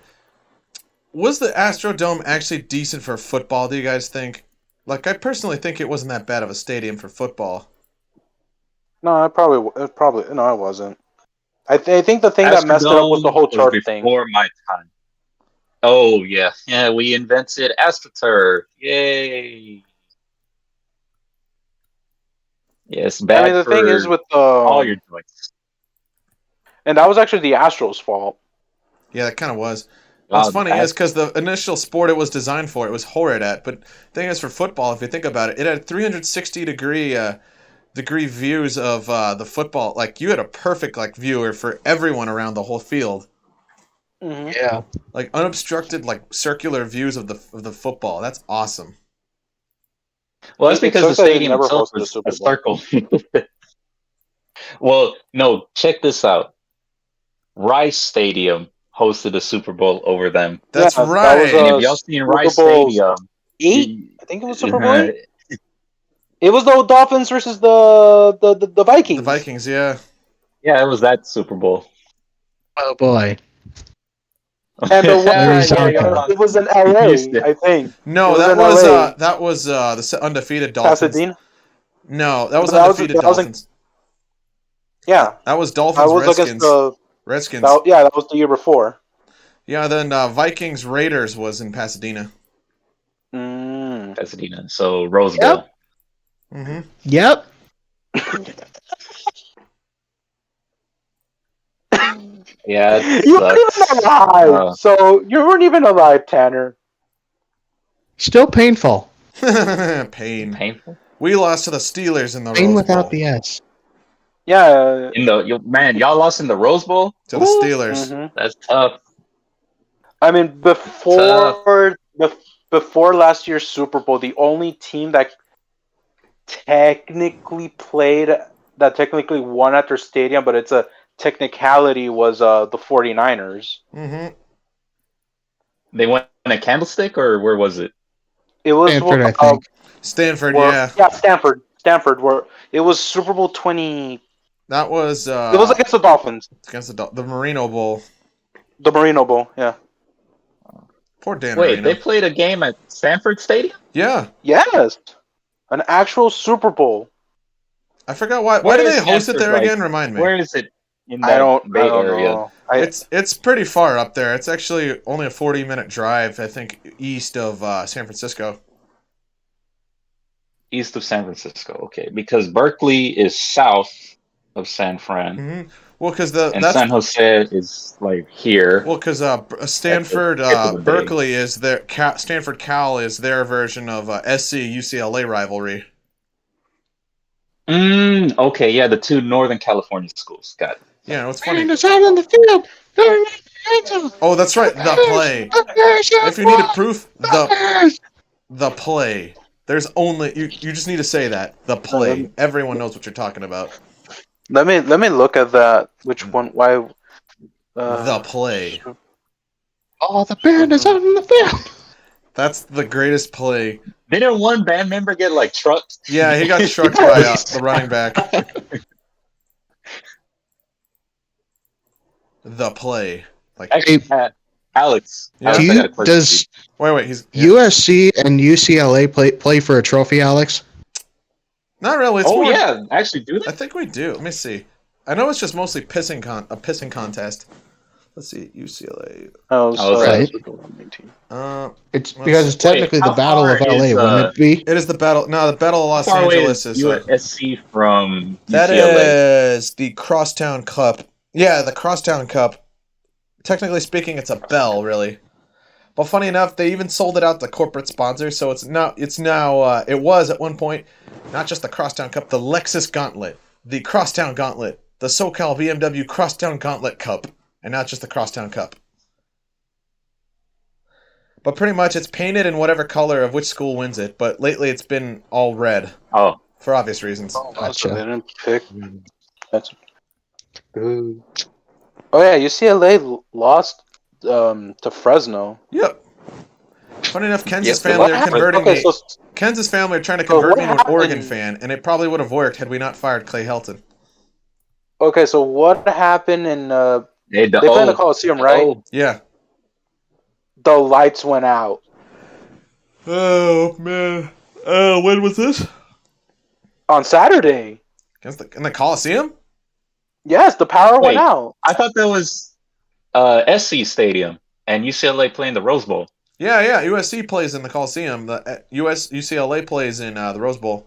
Was the Astrodome actually decent for football, do you guys think? Like, I personally think it wasn't that bad of a stadium for football. No, it wasn't. I think the thing that messed it up was the whole turf thing. Before my time. Oh, yeah. Yeah, we invented AstroTurf. Yay. Yes, bad. I mean, the thing is with all your joints. And that was actually the Astros' fault. Yeah, that kind of was. What's funny is because the initial sport it was designed for, it was horrid at. But the thing is, for football, if you think about it, it had 360 degree views of the football. Like, you had a perfect viewer for everyone around the whole field. Mm-hmm. Yeah, like unobstructed, circular views of the football. That's awesome. Well, that's because the stadium itself is a circle. Well, no, check this out. Rice Stadium hosted a Super Bowl over them. That's right. And if y'all seen Rice Stadium, 8, I think it was Super Bowl 8. It was the Dolphins versus the Vikings. The Vikings, yeah. Yeah, it was that Super Bowl. Oh boy. And it was in LA, I think. No, that was the undefeated Dolphins. Pasadena? No, that was undefeated Dolphins. Yeah. That was Dolphins Redskins. Redskins. That was the year before. Yeah, then Vikings Raiders was in Pasadena. Pasadena. So Rose Bowl. Mm-hmm. Yep. Yeah, you weren't even alive. So you weren't even alive, Tanner. Still painful. Painful. We lost to the Steelers in the Pain Rose without Bowl. the S. Yeah. Y'all lost in the Rose Bowl to the Steelers. Mm-hmm. That's tough. I mean, before last year's Super Bowl, the only team that technically won at their stadium, but it's a technicality, was the 49ers. Mm-hmm. They won a Candlestick, or where was it? It was Stanford, I think. Stanford, yeah. Stanford. Where it was Super Bowl 20. That was It was against the Dolphins. against the Marino Bowl. The Marino Bowl, yeah. Poor Dan Wait, Marino. they played a game at Stanford Stadium? Yeah. Yes. An actual Super Bowl. I forgot why. Why Where do is they host it Stanford, there like, again? Remind me. Where is it in I that don't Bay Area? know. It's pretty far up there. It's actually only a 40-minute drive, I think, east of San Francisco. East of San Francisco, okay. Because Berkeley is south of San Fran. Mm-hmm. Well, because San Jose is like here. Well, because Stanford tip of the bay. Berkeley is their Stanford Cal is their version of SC UCLA rivalry. Okay, yeah, the two Northern California schools. Got it. Yeah, what's funny? And it's out on the field. Oh, that's right, the play. If you need a proof, the play. There's only you just need to say that the play. Everyone knows what you're talking about. Let me look at that. Which one? Why? The play. Oh, the band is out on the field. That's the greatest play. Didn't one band member get like trucked? Yeah, he got struck by the running back. The play. Like, Actually, Alex. Yeah. Alex, I got a question Does wait, he's USC and UCLA play for a trophy, Alex? not really. It's Oh more, yeah, actually do I that. think we do. Let me see. I know it's just mostly a pissing contest. Let's see, UCLA. right. It's because it's technically the Battle of LA, wouldn't it be? It is the battle. No, the Battle of Los How far away Angeles is is. USC from That UCLA? is the Crosstown Cup. Yeah, the Crosstown Cup. Technically speaking, it's a bell, really. But funny enough, they even sold it out to corporate sponsors, so it was at one point not just the Crosstown Cup, the Lexus Gauntlet, the Crosstown Gauntlet, the SoCal BMW Crosstown Gauntlet Cup, and not just the Crosstown Cup. But pretty much it's painted in whatever color of which school wins it, but lately it's been all red. Oh, For obvious reasons. Gotcha. They didn't pick. That's. Oh yeah, UCLA lost to Fresno. Yep. Funny enough, Kansas Yep. family are converting me. So, Kansas family are trying to So convert what me to an happened- Oregon fan, and it probably would have worked had we not fired Clay Helton. okay, so what happened in hey, they played in the Coliseum, right? Oh, Yeah. The lights went out. Oh man. When was this? On Saturday. In the Coliseum? Yes, the power Wait. went out. I thought that was SC Stadium and UCLA playing the Rose Bowl. Yeah. USC plays in the Coliseum. The UCLA plays in the Rose Bowl.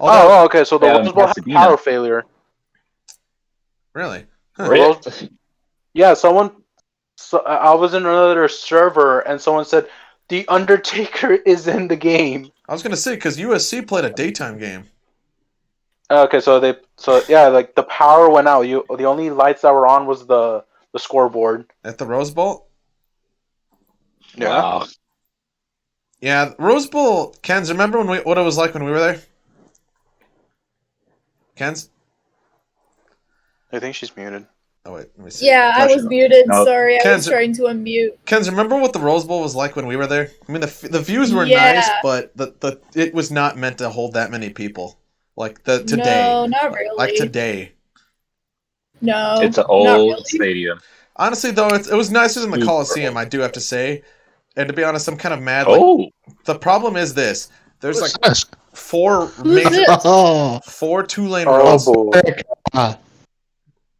Oh, okay. So the Yeah, Rose Bowl had Pasadena. power failure. Really? Huh. Really? Yeah, So I was in another server, and someone said the Undertaker is in the game. I was gonna say because USC played a daytime game. Okay, so like the power went out. The only lights that were on was the scoreboard. At the Rose Bowl? Yeah. Wow. Yeah, Rose Bowl. Kenz, remember what it was like when we were there? Kenz? I think she's muted. Oh wait, let me see. Yeah, I was muted. No. Sorry, I was Ken's- trying to unmute. Kenz, remember what the Rose Bowl was like when we were there? I mean, the views were Yeah. nice, but it was not meant to hold that many people. Like today. No, not really. Like today. No, It's an not old really. stadium. Honestly, though, it was nicer than the Super Coliseum, old. I do have to say. And to be honest, I'm kind of mad. Like, Oh, the problem is this: there's like Yes. four Who's major, it? Oh, two-lane Oh, roads. boy.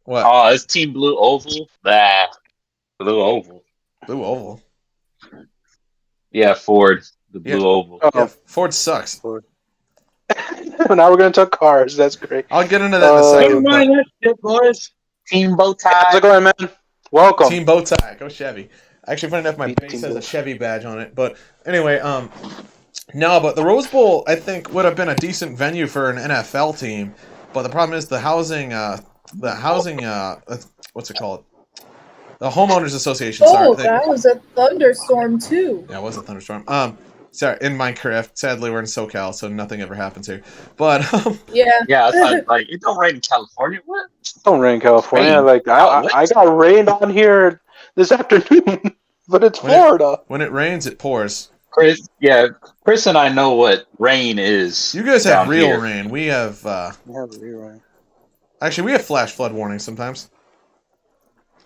What? it's Team Blue Oval. Blue Oval. Blue Oval. Yeah, Ford. The Blue Yeah. Oval. Yeah, Ford sucks. Now we're gonna talk cars. That's great. I'll get into that in a second. but that shit, boys. Team bow How's tie. it going, man? Welcome. Team bow tie, go Chevy. Actually, funny enough, my Team base has Bow. a Chevy badge on it. But anyway, no, but the Rose Bowl I think would have been a decent venue for an NFL team. But the problem is the housing. What's it called? The homeowners association. Sorry, Oh, that was a thunderstorm too. yeah, it was a thunderstorm. Sorry, in Minecraft. Sadly, we're in SoCal, so nothing ever happens here. But Yeah. Yeah, I thought like it don't rain in California. What? Don't rain in California. Rain. Like Oh, what? I got rained on here this afternoon, but it's When it- Florida. when it rains, it pours. Chris, yeah, Chris and I know what rain is. You guys have down real here. rain. We have Yeah, rain. actually we have flash flood warnings sometimes.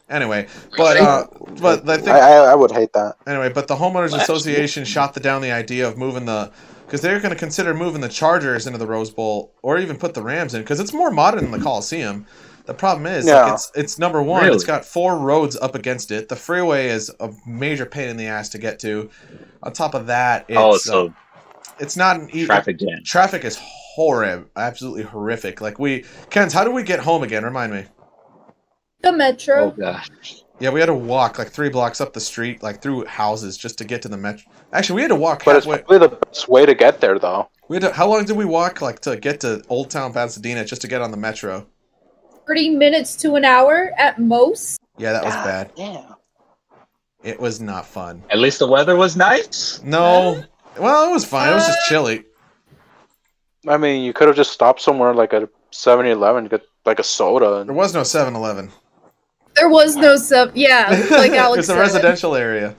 Anyway, but I think I would hate that. anyway, but the homeowners Flash association shot down the idea of moving because they're going to consider moving the Chargers into the Rose Bowl or even put the Rams in because it's more modern than the Coliseum. The problem is like, it's number one. Really? It's got 4 roads up against it. The freeway is a major pain in the ass to get to. On top of that, So it's not an traffic jam. Traffic is horrible, absolutely horrific. Like Kens, how do we get home again? Remind me. The Oh metro. gosh. Yeah, we had to walk like 3 blocks up the street, like through houses, just to get to the metro. Actually, we had to walk But it's halfway. probably the best way to get there, though. How long did we walk, like, to get to Old Town Pasadena just to get on the metro? 30 minutes to an hour at most. Yeah, that was bad. Yeah. It was not fun. At least the weather was nice. No, well, it was fine. It was just chilly. I mean, you could have just stopped somewhere like a 7-Eleven, get like a soda. There was no 7-Eleven. There was no sub. Yeah, like Alex It's a said. residential area.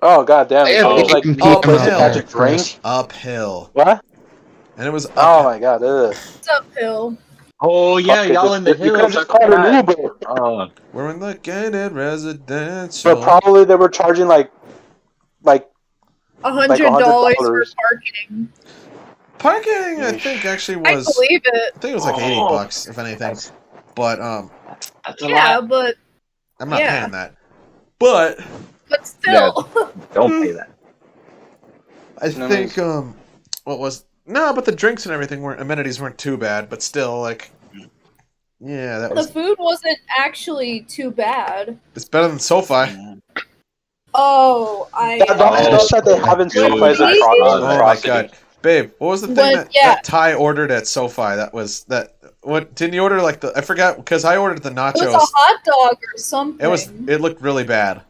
Oh god damn! Yeah, It was like people all place to uphill. catch a drink. Uphill. What? And it was Oh uphill. my god! Ugh. It's uphill. Oh yeah, Fuck it, y'all in the you could have hills. just called an Uber. Oh, We're in the gated residential. But probably they were charging like $100 for $100. parking. Parking, I think, actually I was. believe it. I think it was like $80, if anything. But that's a Yeah, lot. but I'm not Yeah. paying that. But still. Don't pay that. I No, think but the drinks and everything amenities weren't too bad, but still like yeah, that The was food wasn't actually too bad. it's better than SoFi. Oh, That just said they haven't dude. SoFi as a Oh Oh my atrocity. god. Babe, what was the thing But, yeah. that Ty ordered at SoFi? What didn't you order I forgot because I ordered the it nachos. was a hot dog or something. It looked really bad.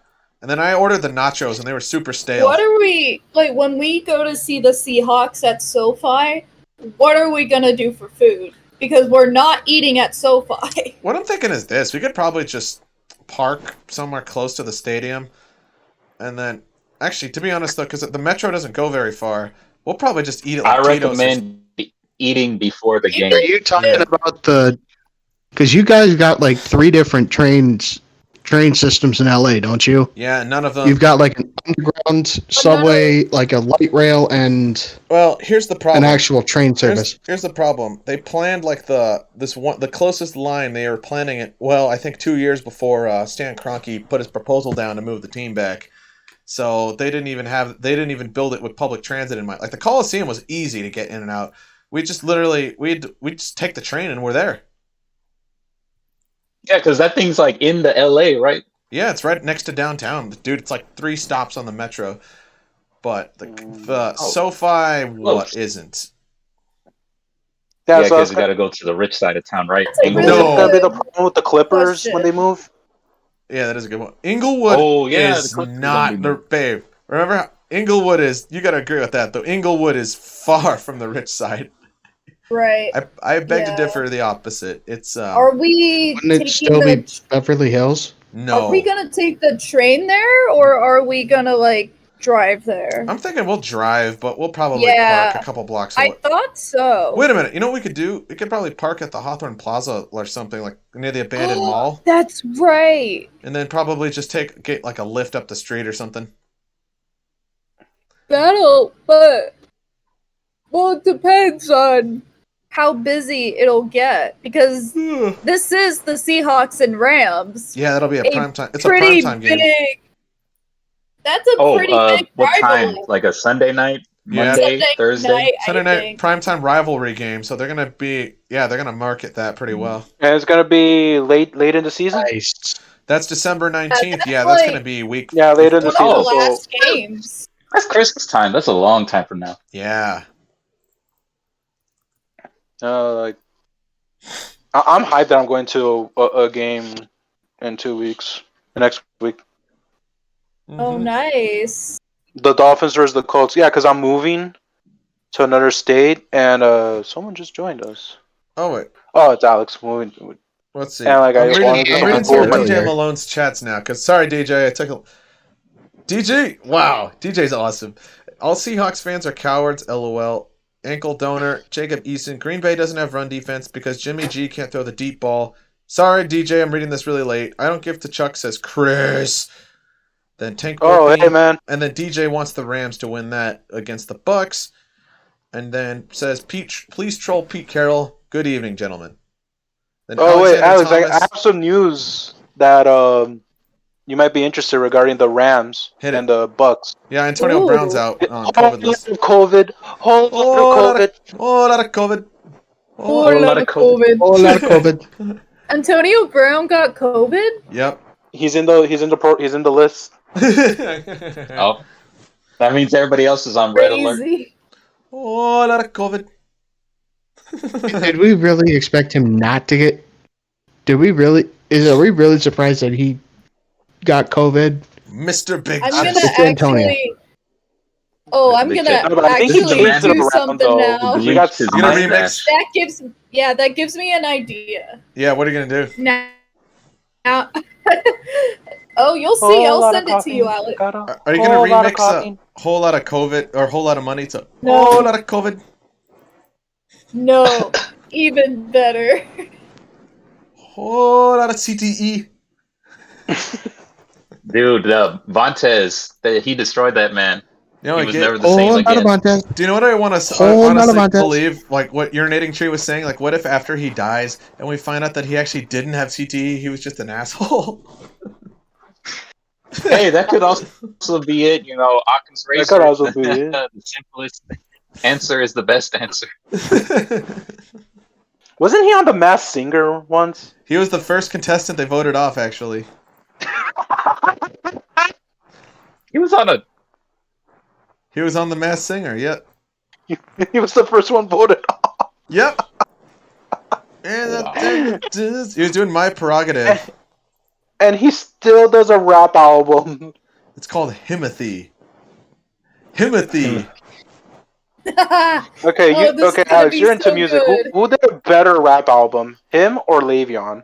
And then I ordered the nachos and they were super stale. What are we like when we go to see the Seahawks at SoFi? What are we gonna do for food? Because we're not eating at SoFi. What I'm thinking is this: we could probably just park somewhere close to the stadium, and then, actually, to be honest though, because the metro doesn't go very far, we'll probably just eat it. Like I Tito's recommend eating before the game. Are you talking about because you guys got like 3 different train systems in LA, don't you? Yeah, none of them. You've got like an underground subway, like a light rail, and Well, here's the problem. an actual train service. Here's the problem. They planned like the closest line. They were planning it. Well, I think 2 years before Stan Kroenke put his proposal down to move the team back. So they didn't even build it with public transit in mind. Like the Coliseum was easy to get in and out. We just we just take the train and we're there. Yeah, because that thing's like in the LA, right? Yeah, it's right next to downtown, dude. It's like 3 stops on the metro. But the SoFi isn't. Yeah, Yeah, so because that's you got to go to the rich side of town, right? That's a Inglewood. really No. gonna be the problem with the Clippers Question. when they move. Yeah, that is a good one. Inglewood Oh, yeah, is the Clippers not don't be moved. babe. Remember how Inglewood is? You got to agree with that though. Inglewood is far from the rich side. Right. I beg to Yeah. differ. The opposite. It's Are we Wouldn't it taking still the? be Beverly Hills? no. Are we gonna take the train there, or are we gonna like drive there? I'm thinking we'll drive, but we'll probably Yeah. park a couple blocks I away. thought so. Wait a minute. You know what we could do? We could probably park at the Hawthorne Plaza or something like near the abandoned mall, That's right. and then probably just get like a lift up the street or something. Well, it depends on how busy it'll get because this is the Seahawks and Rams. Yeah, that'll be a A prime time. It's a Pretty prime time big. game. That's a pretty big what time? rivalry. Like a Sunday night, Yeah. Monday, Sunday Thursday. night, Sunday I night think. primetime rivalry game, so they're gonna market that pretty well. And it's gonna be late in the season. Nice. That's December 19th. that's Yeah, that's like- gonna be week. Yeah, later in the One of the season. So last games. That's Christmas time. That's a long time from now. Yeah. like, I'm hyped that I'm going to a game in 2 weeks. next week. Oh, nice. The Dolphins versus the Colts. Yeah, because I'm moving to another state, and someone just joined us. Oh wait, Oh, it's Alex moving. let's see. And like I I'm wanted reading someone some of to DJ Malone's chats now. Cause sorry, DJ, I took a. DJ, wow, DJ's awesome. All Seahawks fans are cowards. LOL. Ankle donor. Jacob Eason. Green Bay doesn't have run defense because Jimmy G can't throw the deep ball. Sorry, DJ, I'm reading this really late. I don't give to Chuck, says Chris. Then Tank. Oh, hey man. And then DJ wants the Rams to win that against the Bucks. And then says, Pete, please troll Pete Carroll. Good evening, gentlemen. Then Oh wait, Alex, Thomas, I have some news that you might be interested regarding the Rams and the Bucks. Yeah, Antonio Brown's out on COVID list. Whole lot of COVID. Whole lot of COVID. Whole lot of COVID. Antonio Brown got COVID? Yep. He's in the list. Oh, that means everybody else is on red alert. Oh, a lot of COVID. Did we really expect him not to get? Are we really surprised that he got COVID? Mr. Big I'm Chest. gonna actually. Oh, I'm gonna actually do something now. You're gonna remix? That gives me an idea. Yeah, what are you gonna do? Now. Oh, you'll see. I'll send it to you, Alex. Are you gonna remix a whole lot of COVID or whole lot of money to whole lot of COVID? No, even better. Whole lot of CTE. Dude, Vontaze, he destroyed that man. You know, he was never the same again. Do you know what I want to honestly believe? Like what Urinating Tree was saying. Like, what if after he dies and we find out that he actually didn't have CTE? He was just an asshole. Hey, that could also be it. You know, Occam's razor. That could also be it. The simplest answer is the best answer. Wasn't he on The Masked Singer once? He was the first contestant they voted off, actually. He was on The Masked Singer, yep. He was the first one voted off. Yep. And he was doing My Prerogative. And he still does a rap album. It's called Himothy. Himothy. Okay, Alex, you're into music. Who did a better rap album, him or Le'Veon?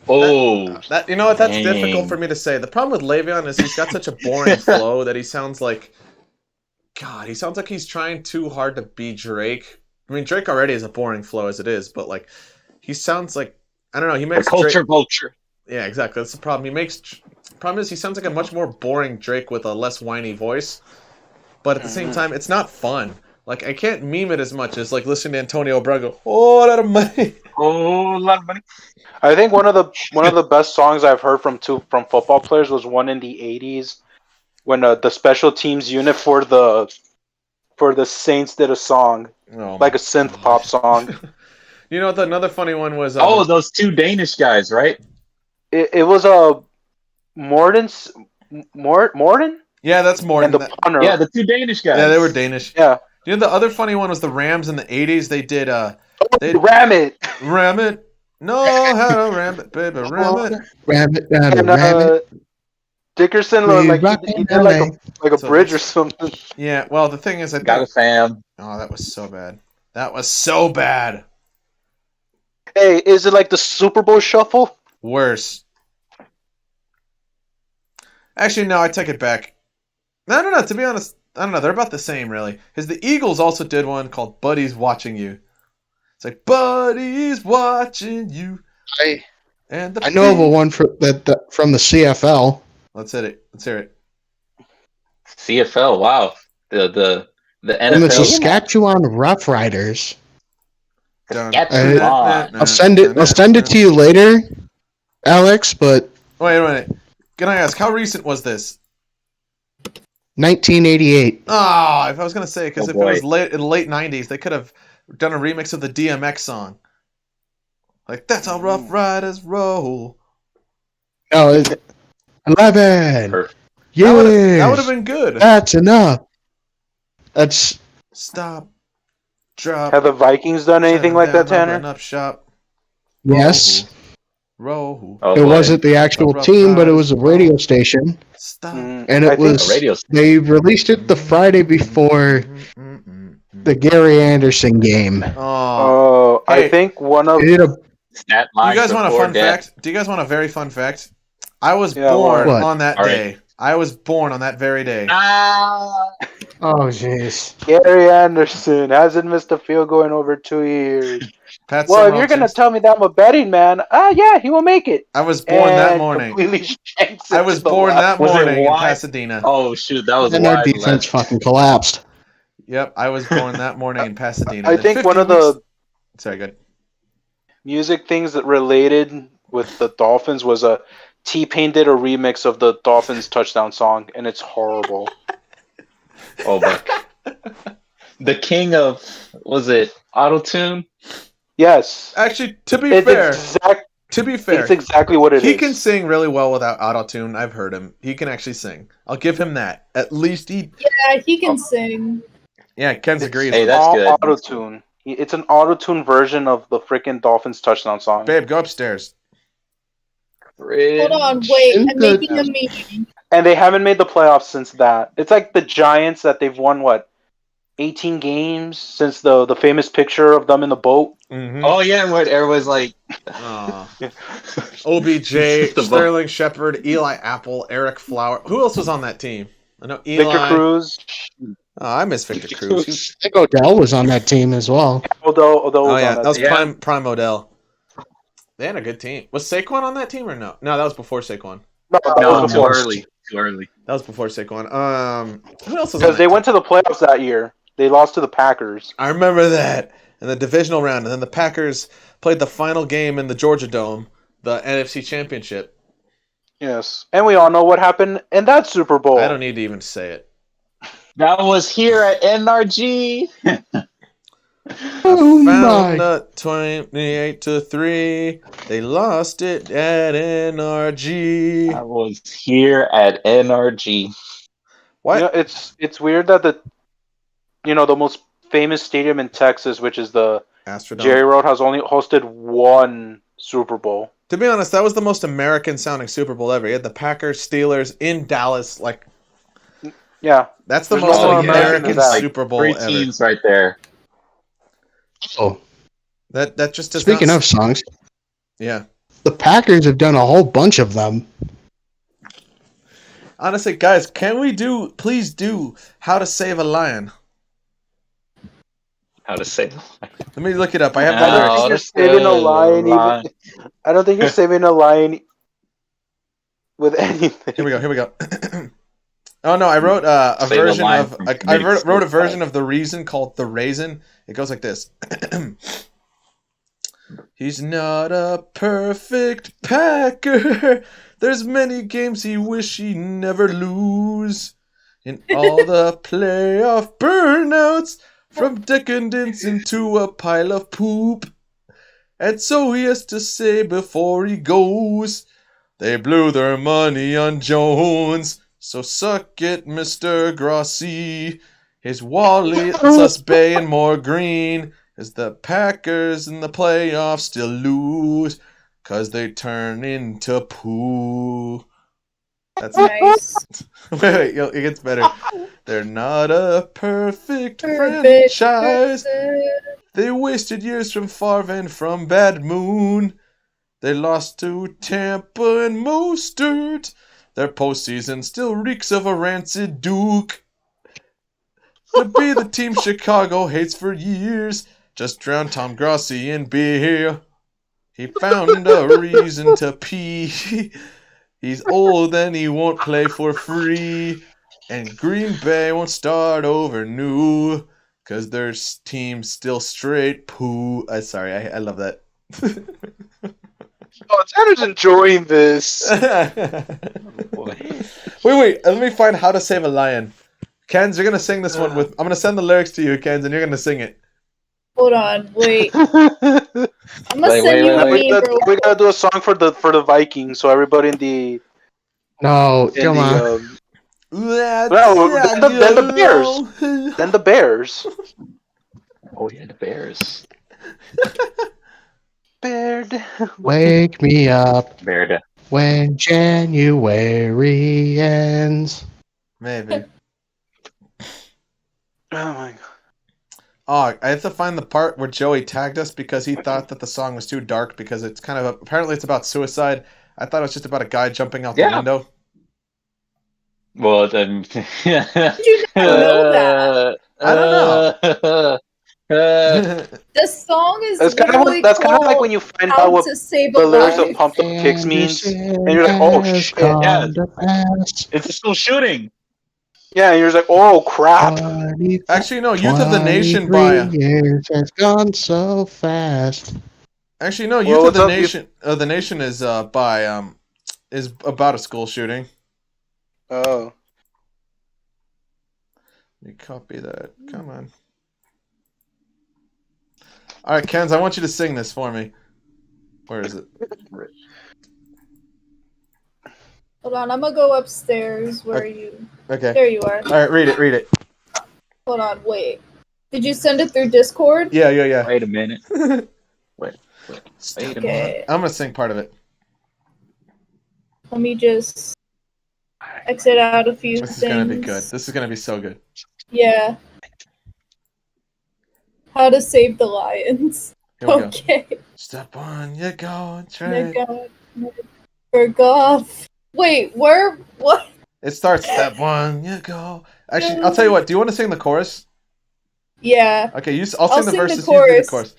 Oh, that you know what? That's difficult for me to say. The problem with Le'Veon is he's got such a boring flow that he sounds like, God, he sounds like he's trying too hard to be Drake. I mean, Drake already has a boring flow as it is, but like, he sounds like, I don't know. He makes culture vulture. Yeah, exactly. That's the problem. Problem is he sounds like a much more boring Drake with a less whiny voice. But at the same time, it's not fun. Like, I can't meme it as much as like listening to Antonio Brown go, "Oh, a lot of money." Oh, a lot of money. I think one of the best songs I've heard from football players was one in the '80s when the special teams unit for the Saints did a song, like a synth pop song. You know what? Another funny one was. Those two Danish guys, right? It was Morden. Yeah, that's Morden. And the punter. Yeah, the two Danish guys. Yeah, they were Danish. Yeah. You know, the other funny one was the Rams in the '80s. They did. Ram it. Ram it. No, how to ram it, baby, ram it. Ram it. Dickerson he did like a bridge or something. Yeah. Well, the thing is, I got a fam. Oh, that was so bad. That was so bad. Hey, is it like the Super Bowl shuffle? Worse. Actually, no, I take it back. No. To be honest, I don't know. They're about the same, really. Because the Eagles also did one called "Buddy's Watching You." It's like "Buddy's watching you." I know of a one from the CFL. Let's hit it. Let's hear it. CFL, wow. The NFL. From the Saskatchewan Roughriders. I'll send it to you later, Alex. But wait a minute. Can I ask how recent was this? 1988. Ah, if I was gonna say, because if it was in the late '90s, they could have done a remix of the DMX song. Like, that's how Rough Riders roll. Oh, 11. Yeah, that would have been good. That's enough. That's stop. Drop. Have the Vikings done anything like that, Tanner? Up shop. Yes. Row. Oh, It go wasn't the actual Rough team, but it Riders was a radio station, Stop. and I it think- ahead. A was radio station. they released it the Friday before the Gary Anderson game. Oh, I Hey. think one of They did a Stat you line guys want a before fun death. fact? Do you guys want a very fun fact? I was Yeah, born what? on that All right. day. I was born on that very day. Ah. oh jeez. Gary Anderson hasn't missed a field goal in over 2 years. Pat Well, if Summerall you're gonna jinxed- tell me that I'm a betting man, yeah, he will make it. I was born that And morning. completely shanks it I was to the born left. that Was it morning in wide? Pasadena. Oh shoot, that was And their wide defense left. fucking collapsed. Yep, I was born that morning in Pasadena. I Then think 50 one of weeks- the Sorry, good. music things that related with the Dolphins was a T-Pain did a remix of the Dolphins touchdown song, and it's horrible. Oh, but the king of was it autotune? Yes, Actually, to be it's fair, it's exactly what it is. he can sing really well without autotune. I've heard him. He can actually sing. I'll give him that. At least he. Yeah, he can sing. Yeah, Ken's agrees. Hey, that's all good. auto-tune. It's an auto-tune version of the freaking Dolphins touchdown song. Babe, go upstairs. Hold on, wait. I'm Isn't the- making a meeting. And they haven't made the playoffs since that. It's like the Giants that they've won, 18 games since the famous picture of them in the boat. Mm-hmm. Oh yeah, what everyone's like. OBJ, The vote. Sterling Shepard, Eli Apple, Eric Flower. Who else was on that team? I know Eli. Victor Cruz, Oh, I miss Victor Cruz. I think Odell was on that team as well. although Oh was yeah, on that was Yeah. prime Odell. They had a good team. Was Saquon on that team or no? No, that was before Saquon. No, that No, was too before. early. Too early. That was before Saquon. Who else was on Because they that went to the playoffs that year. They lost to the Packers. I remember that in the divisional round, and then the Packers played the final game in the Georgia Dome, the NFC Championship. Yes, and we all know what happened in that Super Bowl. I don't need to even say it. That was here at NRG. Oh Found my! a 28-3. They lost it at NRG. I was here at NRG. What? You know, it's weird that the most famous stadium in Texas, which is the Astrodome. Jerry Road, has only hosted one Super Bowl. To be honest, that was the most American-sounding Super Bowl ever. You had the Packers, Steelers in Dallas. Like, Yeah, that's the There's most no more American American than that. Super Bowl Three ever. teams right there. Oh, That just does speaking not... of songs, Yeah. the Packers have done a whole bunch of them. Honestly, guys, can we please do How to Save a Lion? How to say? Let me look it up. I have I the don't lyrics. think you're saving a lion. I don't think you're saving a lion with anything. Here we go. Oh no, I wrote a Save a version line of from I committing wrote a version suicide. of The Reason called The Raisin. It goes like this. He's not a perfect Packer. There's many games he wish he never lose. In all the playoff burnouts, from decadence into a pile of poop. And so he has to say before he goes, they blew their money on Jones. So suck it, Mr. Grossi. His wallet's us baying more green as the Packers in the playoffs still lose 'cause they turn into poo. That's it. Nice. Wait, it gets better. They're not a perfect Perfect franchise. person. They wasted years from Favre and from Bad Moon. They lost to Tampa and Mostert. Their postseason still reeks of a rancid Duke. To be the team Chicago hates for years, just drowned Tom Grossi in beer. He found a reason to pee. He's old and he won't play for free. And Green Bay won't start over new. 'Cause their team's still straight poo. Sorry, I love that. Oh, Tanner's enjoying this. Wait, let me find How to Save a Lion. Kens, you're gonna sing this one with. I'm gonna send the lyrics to you, Kens, and you're gonna sing it. Hold on, wait. I'm gonna Wait, send you a wait. meme, bro. We gotta do a song for the Vikings, so everybody in the No, in come on. the then the Bears. Then the Bears. Oh yeah, the Bears. Bears bird. Wake me up Bird. when January ends. Maybe. Oh my god. Oh, I have to find the part where Joey tagged us because he thought that the song was too dark because it's kind of apparently it's about suicide. I thought it was just about a guy jumping out the Yeah. window. Well, then. Did you not know that? I don't know. The song is That's kind literally of like called when you find How out what to Save a the lyrics of Life. Pumped Up Kicks means, and you're like, oh Has shit. come Yeah. to pass. It's a school shooting. Yeah, and you're just like, oh crap. Actually, no. Youth of the Nation by. 23 years has gone so fast. Actually, no. Well, Youth of what's the up, Nation. The Nation is by is about a school shooting. Oh. Let me copy that. Come on. All right, Kenz, I want you to sing this for me. Where is it? Hold on, I'm gonna go upstairs. Where are you? Okay. There you are. All right, read it. Read it. Hold on, wait. Did you send it through Discord? Yeah. Wait a minute. Wait a Okay. I'm gonna sing part of it. Let me just exit out a few This is things. gonna be good. This is gonna be so good. Yeah. How to Save the Lions. Here we go. Okay. Step one, you go and Oh trade. God. Off. Wait, where? What? It starts step one, you go. Actually, I'll tell you what. Do you want to sing the chorus? Yeah. Okay, I'll sing the sing the verses. You do the chorus. chorus.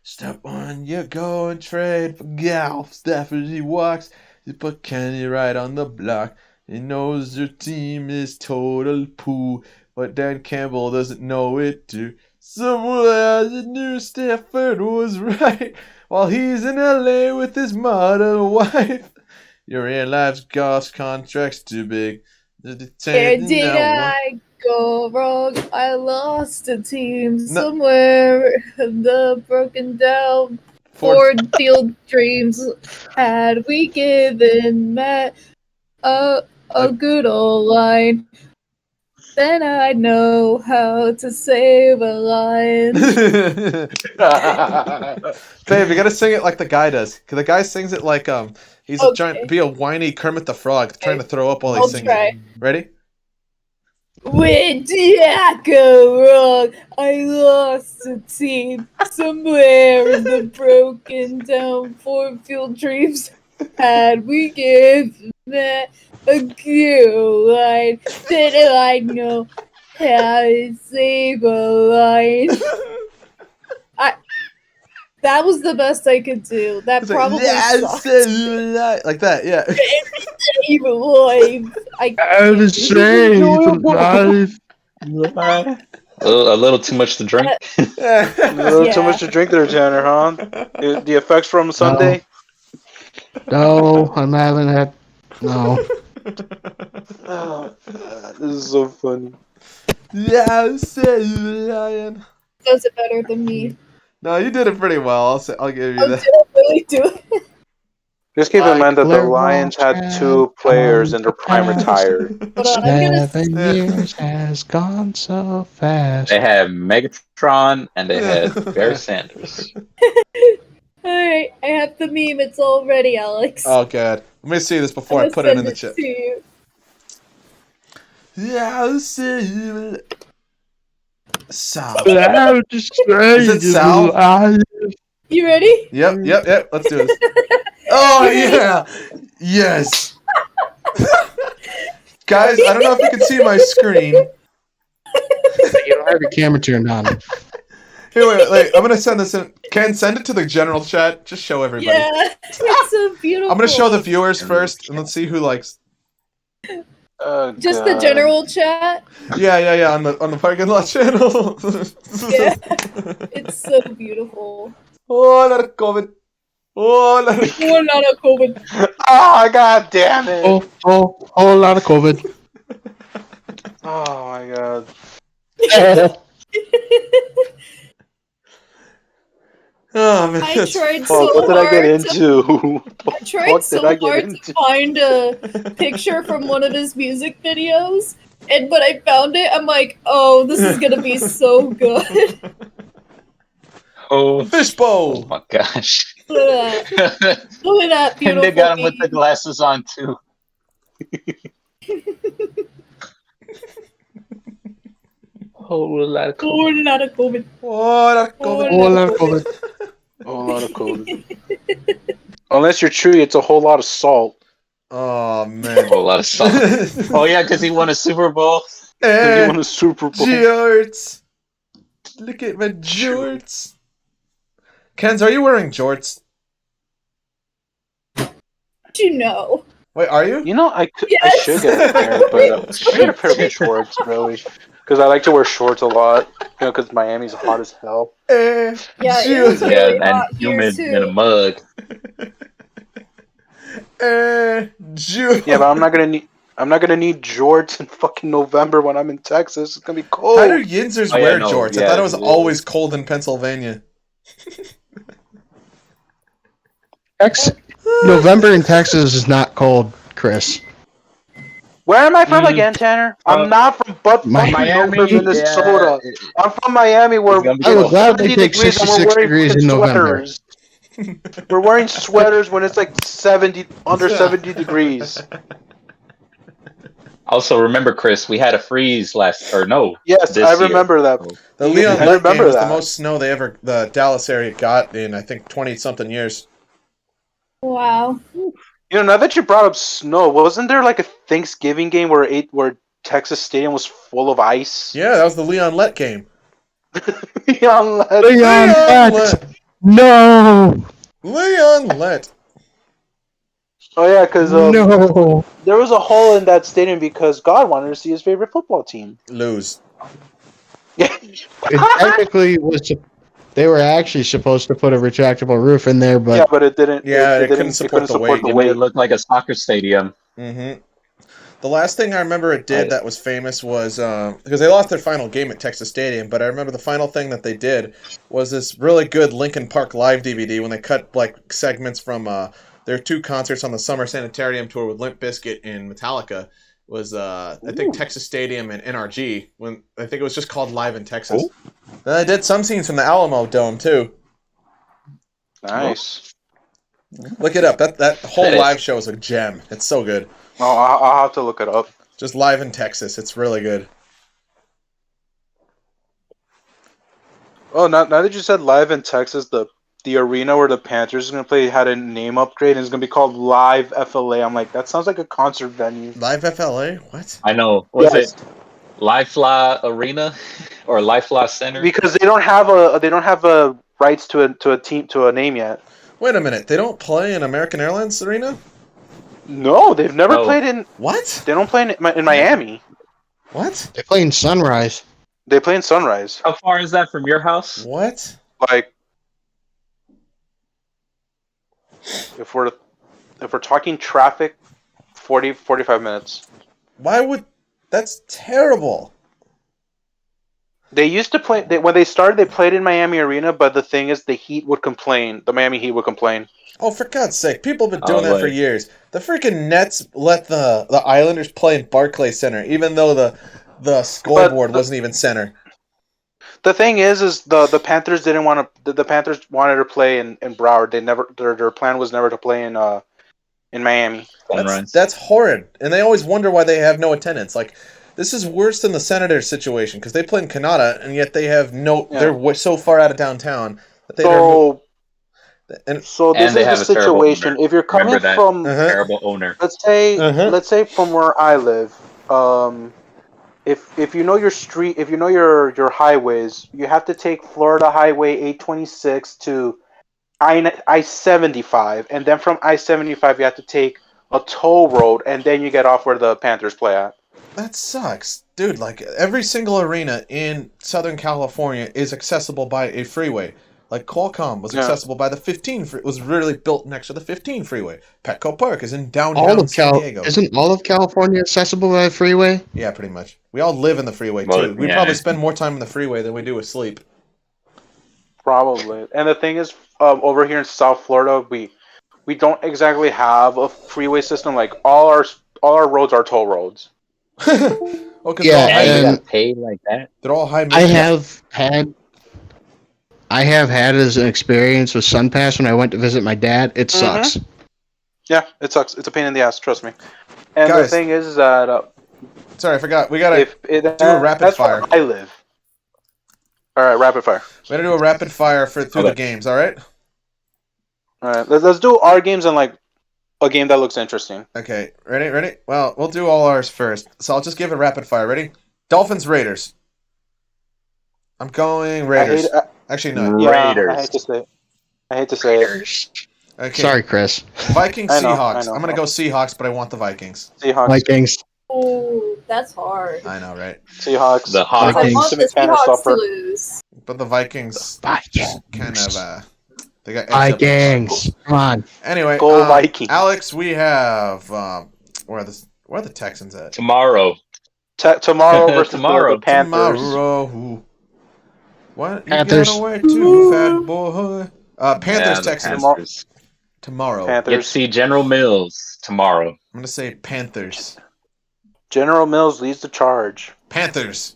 Step one, you go and trade for Gal. Stafford, he walks. You put Kenny right on the block. He knows your team is total poo, but Dan Campbell doesn't know it too. Somewhere the new Stafford was right while he's in LA with his model wife. Your real life's golf contract's too big. Where did I go wrong? I lost a team somewhere in the broken down Ford Field dreams. Had we given Matt a good old line, then I'd know how to save a lion. Babe, you gotta sing it like the guy does. Cause the guy sings it like he's trying to be a whiny Kermit the Frog, trying to throw up while he sings it. Ready? Where did I go wrong? I lost a team somewhere in the broken down Ford Field dreams. Had we given that a good line, then I know how to save a line. That was the best I could do. That It's probably sucked. Like that, yeah. Save a life. I've saved life. A little too much to drink. A little too much to drink there, Tanner, huh? The effects from Sunday? No, I'm having that. No. Oh, God, this is so funny. Yeah, save a lion. Does it better than me. No, you did it pretty well. I'll give you Oh, that. did I really do it? Just keep in mind that the Lions had 2 players in their prime retired. Hold on, I'm gonna... 7 years has gone so fast. They had Megatron and they had Barry Sanders. Alright, I have the meme. It's all ready, Alex. Oh, God. Let me see this before I put it in the chat. Yeah, save Sal. Is it Sal? You ready? Yep. Let's do this. Oh, yeah. Yes. Guys, I don't know if you can see my screen. You don't have your camera turned on. Here, wait. I'm going to send this in. Ken, send it to the general chat. Just show everybody. Yeah, it's so beautiful. I'm going to show the viewers first, and let's see who likes. Just the general chat? Yeah, on the parking lot channel. Yeah. It's so beautiful. Oh, not a COVID. Oh, not a COVID. Oh, God damn it. Whole lot of COVID. Oh, my God. Oh, man. I tried so What did I get hard into? I tried so hard to find a picture from one of his music videos, and when I found it, I'm like, oh, this is gonna be so good. Oh Fishbowl. my gosh. Look at that. Look at that And beautiful they got him with the meme. glasses on too. Whole lot of Oh, not a COVID. What? Oh, Whole lot of COVID. COVID. A whole lot of COVID. Unless you're true, it's a whole lot of salt. Oh man. whole lot of salt. Oh yeah, because he won a Super Bowl. Because he won a Super Bowl. Jorts. Look at my jorts. Kenz, are you wearing jorts? You know. Wait, are you? You know, I Yes. should get a pair, but I should get a pair of shorts, really. Because I like to wear shorts a lot. You know, because Miami's hot as hell. Yeah, it was Yeah, really and hot here humid too. in a mug. Yeah, but I'm not gonna need jorts in fucking November when I'm in Texas. It's gonna be cold. How do Yinzers Oh, yeah, wear no, jorts? I yeah, thought it was it always is. cold in Pennsylvania. November in Texas is not cold, Chris. Where am I from again, Tanner? I'm not from Miami, Minnesota. yeah, I'm from Miami, where It's gonna be I would cold. gladly 70 take degrees and 66 we're wearing degrees in November. sweaters. We're wearing sweaters when it's like under 70 degrees. Also, remember, Chris, we had a freeze Yes, this I year. remember that. The Leon I Lett game remember was the that. most snow the Dallas area got in, I think, 20-something years. Wow. You know, now that you brought up snow, wasn't there like a Thanksgiving game where Texas Stadium was full of ice? Yeah, that was the Leon Lett game. Leon Lett. Leon Lett! No! Leon Lett. Oh yeah, because No! there was a hole in that stadium because God wanted to see his favorite football team. Lose. Yeah. It technically was. They were actually supposed to put a retractable roof in there, but Yeah, but it didn't. Yeah, it couldn't it support the weight. the It made it weight. look like a soccer stadium. Mm-hmm. The last thing I remember it did that was famous was because they lost their final game at Texas Stadium, but I remember the final thing that they did was this really good Linkin Park live DVD when they cut like segments from their two concerts on the Summer Sanitarium tour with Limp Bizkit and Metallica. Was I think Texas Stadium and NRG when I think it was just called Live in Texas. Then I did some scenes from the Alamo Dome too. Nice. Look it up. That whole That is- live show is a gem. It's so good. Oh, I'll have to look it up. Just Live in Texas. It's really good. Oh, now that you said live in Texas, the arena where the Panthers is gonna play had a name upgrade and it's gonna be called Live FLA. I'm like, that sounds like a concert venue. Live FLA? What? I know. Was Yes. it Lifela Arena or Lifela Center? Because they don't have a rights to a name yet. Wait a minute. They don't play in American Airlines Arena? No, they've never No. played in. What? They don't play in Miami. What? they play in Sunrise. They play in Sunrise. How far is that from your house? What? Like, if we're talking traffic, 45 minutes. Why would... That's terrible. They used to play when they started. They played in Miami Arena, but the thing is, the Heat would complain. The Miami Heat would complain. Oh, for God's sake. People have been doing Oh, that for like- years. The freaking Nets let the Islanders play in Barclays Center, even though the scoreboard wasn't even center. The thing is the Panthers didn't want to. The Panthers wanted to play in Broward. They never. Their plan was never to play in Miami. Sunrise. That's horrid. And they always wonder why they have no attendance. Like, this is worse than the Senators situation, because they play in Canada, and yet they have no... Yeah. They're so far out of downtown that they So and this And they is have the a terrible situation. owner. If you're coming Remember that. from, Terrible owner. let's say Uh-huh. from where I live, if you know your street, if you know your highways, you have to take Florida Highway 826 to I-75, and then from I-75 you have to take a toll road, and then you get off where the Panthers play at. that sucks. Dude, like, every single arena in Southern California is accessible by a freeway. Like, Qualcomm was Yeah. accessible by the 15 was really built next to the 15 freeway. Petco Park is in downtown All of San Diego. Isn't all of California accessible by a freeway? Yeah, pretty much. We all live in the freeway, Well, too. We yeah. probably spend more time in the freeway than we do asleep. Probably. And the thing is, over here in South Florida, we don't exactly have a freeway system. Like all our roads are toll roads. Well, 'cause Yeah, And you and- got paid like that? they're all high I have had I have had as an experience with SunPass when I went to visit my dad. It sucks. Yeah, it sucks. It's a pain in the ass. Trust me. And Guys. the thing is that Sorry, I forgot. We gotta do a rapid fire. That's where I live. All right, rapid fire. We gotta do a rapid fire through the games. All right. All right, let's do our games and like a game that looks interesting. Okay, ready? Well, we'll do all ours first. So I'll just give it rapid fire. Ready? Dolphins, Raiders. I'm going Raiders. Actually, no. Yeah, Raiders. I hate to say it. Okay. Sorry, Chris. Vikings, I know, Seahawks. I know. I'm gonna go Seahawks, but I want the Vikings. Seahawks. Vikings. Oh, that's hard. I know, right? Seahawks. The Hawks. I Vikings. want the Seahawks to lose. But the Vikings kind of they got Vikings. Come on. Anyway, Go Vikings. Alex, we have where are the Texans at? Tomorrow. Tomorrow versus Tomorrow. the Panthers. Tomorrow. What? Panthers. You got away too, fat boy. Panthers, the Texans. Panthers. Tomorrow. Panthers. Get to see General Mills tomorrow. I'm gonna say Panthers. General Mills leads the charge. Panthers.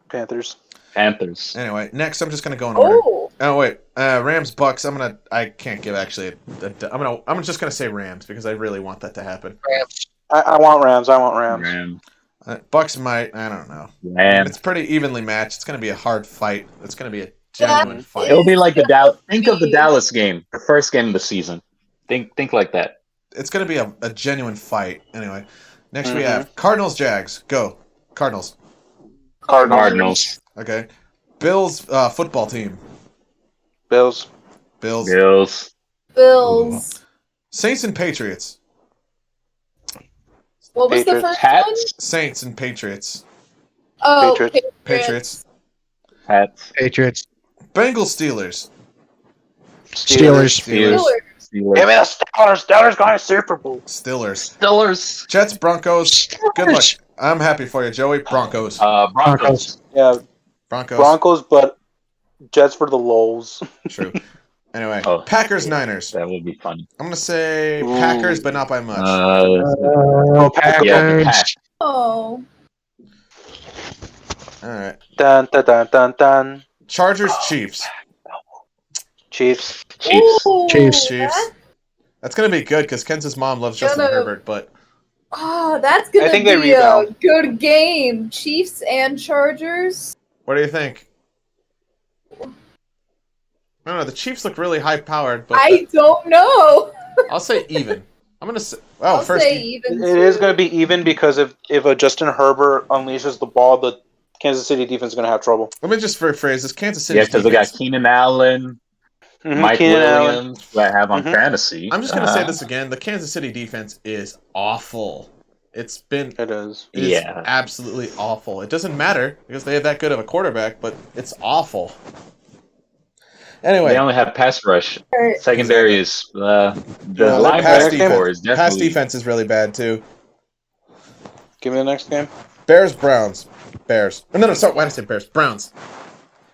Panthers. Panthers. Anyway, next I'm just gonna go in order. Oh, Oh wait, Rams, Bucks. I can't give actually. I'm just gonna say Rams because I really want that to happen. I want Rams. I want Rams. Rams. Bucks might. I don't know. Rams. It's pretty evenly matched. It's gonna be a hard fight. It's gonna be a genuine fight. It'll be like the Dallas. Think of the Dallas game, the first game of the season. Think like that. It's gonna be a genuine fight. Anyway, next we have Cardinals, Jags. Go Cardinals. Cardinals. Okay, Bills football team. Bills. Bills. Bills. Saints and Patriots. What was the Patriots. first Pats. Saints and Patriots. one? Oh, Patriots. Patriots. Pats. Patriots. Bengals, Steelers. Steelers. Steelers. Give me the Steelers. Steelers going to Super Bowl. Steelers. Jets, Broncos. Good luck. I'm happy for you, Joey. Broncos. Broncos. Yeah, Broncos. Broncos, but Jets for the lols. True. Anyway, Oh. Packers, Niners. That would be fun. I'm gonna say Packers, but not by much. Packers. Yeah, the Pats. Oh. All right. Dun dun dun dun dun. Chargers, Chiefs. Chiefs. Chiefs. Ooh, Chiefs. That's gonna be good because Kenz's mom loves Justin Gonna- Herbert, but That's gonna I think they be a rebound. good game. Chiefs and Chargers. what do you think? I don't know. The Chiefs look really high-powered, but I don't know. I'll say even. I'm gonna say. I'll first. say even. It is going to be even because if a Justin Herbert unleashes the ball, the Kansas City defense is going to have trouble. Let me just rephrase this. Kansas City. Yeah, because they got Keenan Allen, Mike Keenan Williams, who I have on Mhm. fantasy. I'm just gonna say this again. The Kansas City defense is awful. It's been. It is. It's Yeah. absolutely awful. It doesn't matter because they have that good of a quarterback, but it's awful. Anyway, They only have pass rush. Secondary is the their pass linebacker defense- core is pass definitely defense is really bad too. Give me the next game. Bears, Browns, Bears. Oh, no, sorry. Why did I say Bears? Browns.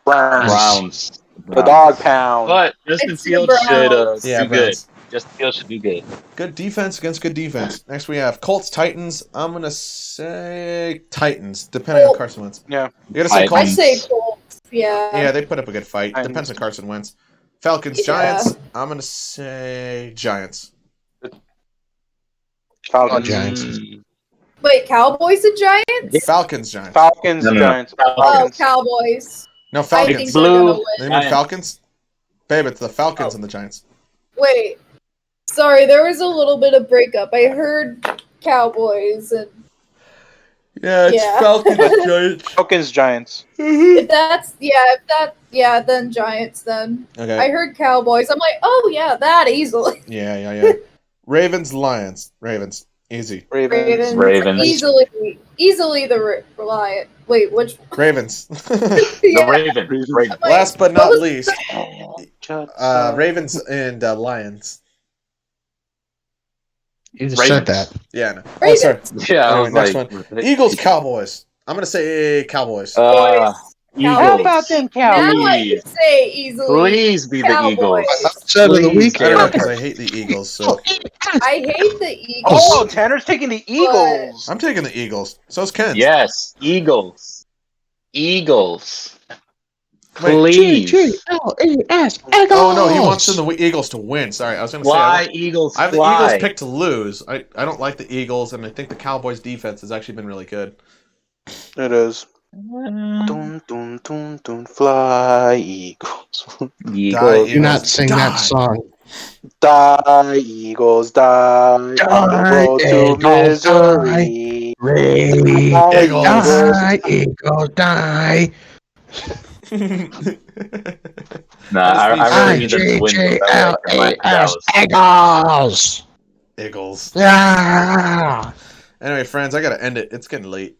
Browns. Browns. The dog pound. But Justin It's the Fields should Browns. Yeah, do good. Browns. Justin Fields should do good. Good defense against good defense. Next we have Colts, Titans. I'm gonna say Titans, depending on Carson Wentz. Yeah. You gotta say I I Colts. say Colts. Yeah. Yeah, they put up a good fight. Titans. Depends on Carson Wentz. Falcons, Yeah. Giants. I'm gonna say Giants. Falcons. Giants. Wait, Cowboys and Giants? Falcons, Giants. Falcons. No. Giants. Oh, Falcons. Cowboys. No, I Falcons. think It's they're blue. gonna You win. mean Giants. Falcons? Babe, it's the Falcons and the Giants. Wait. Sorry, there was a little bit of breakup. I heard Cowboys and Yeah, it's Yeah. Falcons, Giants. Falcons. Giants. if then Giants then. I Okay. heard Cowboys. I'm like, oh yeah, that easily. Yeah. Ravens, Lions. Ravens. Easy. Ravens. Ravens. Easily the Reliant. Wait, which Ravens. The yeah. Ravens. Ravens. Like, Last but what not was- least, Ravens and Lions. You just said that. Yeah, no. Oh, Ravens. sorry. Yeah, I Anyway, was next like, one. Eagles, Cowboys. I'm gonna say Cowboys. Eagles. How about them Now I Please. can say easily. Please be the Cowboys. Eagles. Upset of the Please. I don't weekend. know because I hate the Eagles. So I hate the Eagles. Oh, Tanner's taking the Eagles. I'm taking the Eagles. So's Ken. Yes, Eagles. Eagles. Please. G-G-L-E-S, Eagles! Oh no, he wants the Eagles to win. Sorry, I was going to say Fly, Eagles, I have the fly. Eagles picked to lose. I don't like the Eagles, and I think the Cowboys' defense has actually been really good. It is. Dun, dun, dun, dun, fly, Eagles. Eagles. Do not sing that song. Die, Eagles, die. On the road to misery. Eagles, die. Nah, I really need them to win. Though. That way I can lie to Dallas. Eagles. Eagles. Yeah. Anyway, friends, I gotta end it. It's getting late.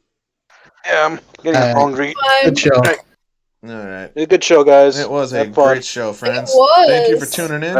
Yeah, I'm getting hungry. Good show. All right. Good show, guys. It was a Have fun. great show, friends. It was. Thank you for tuning in.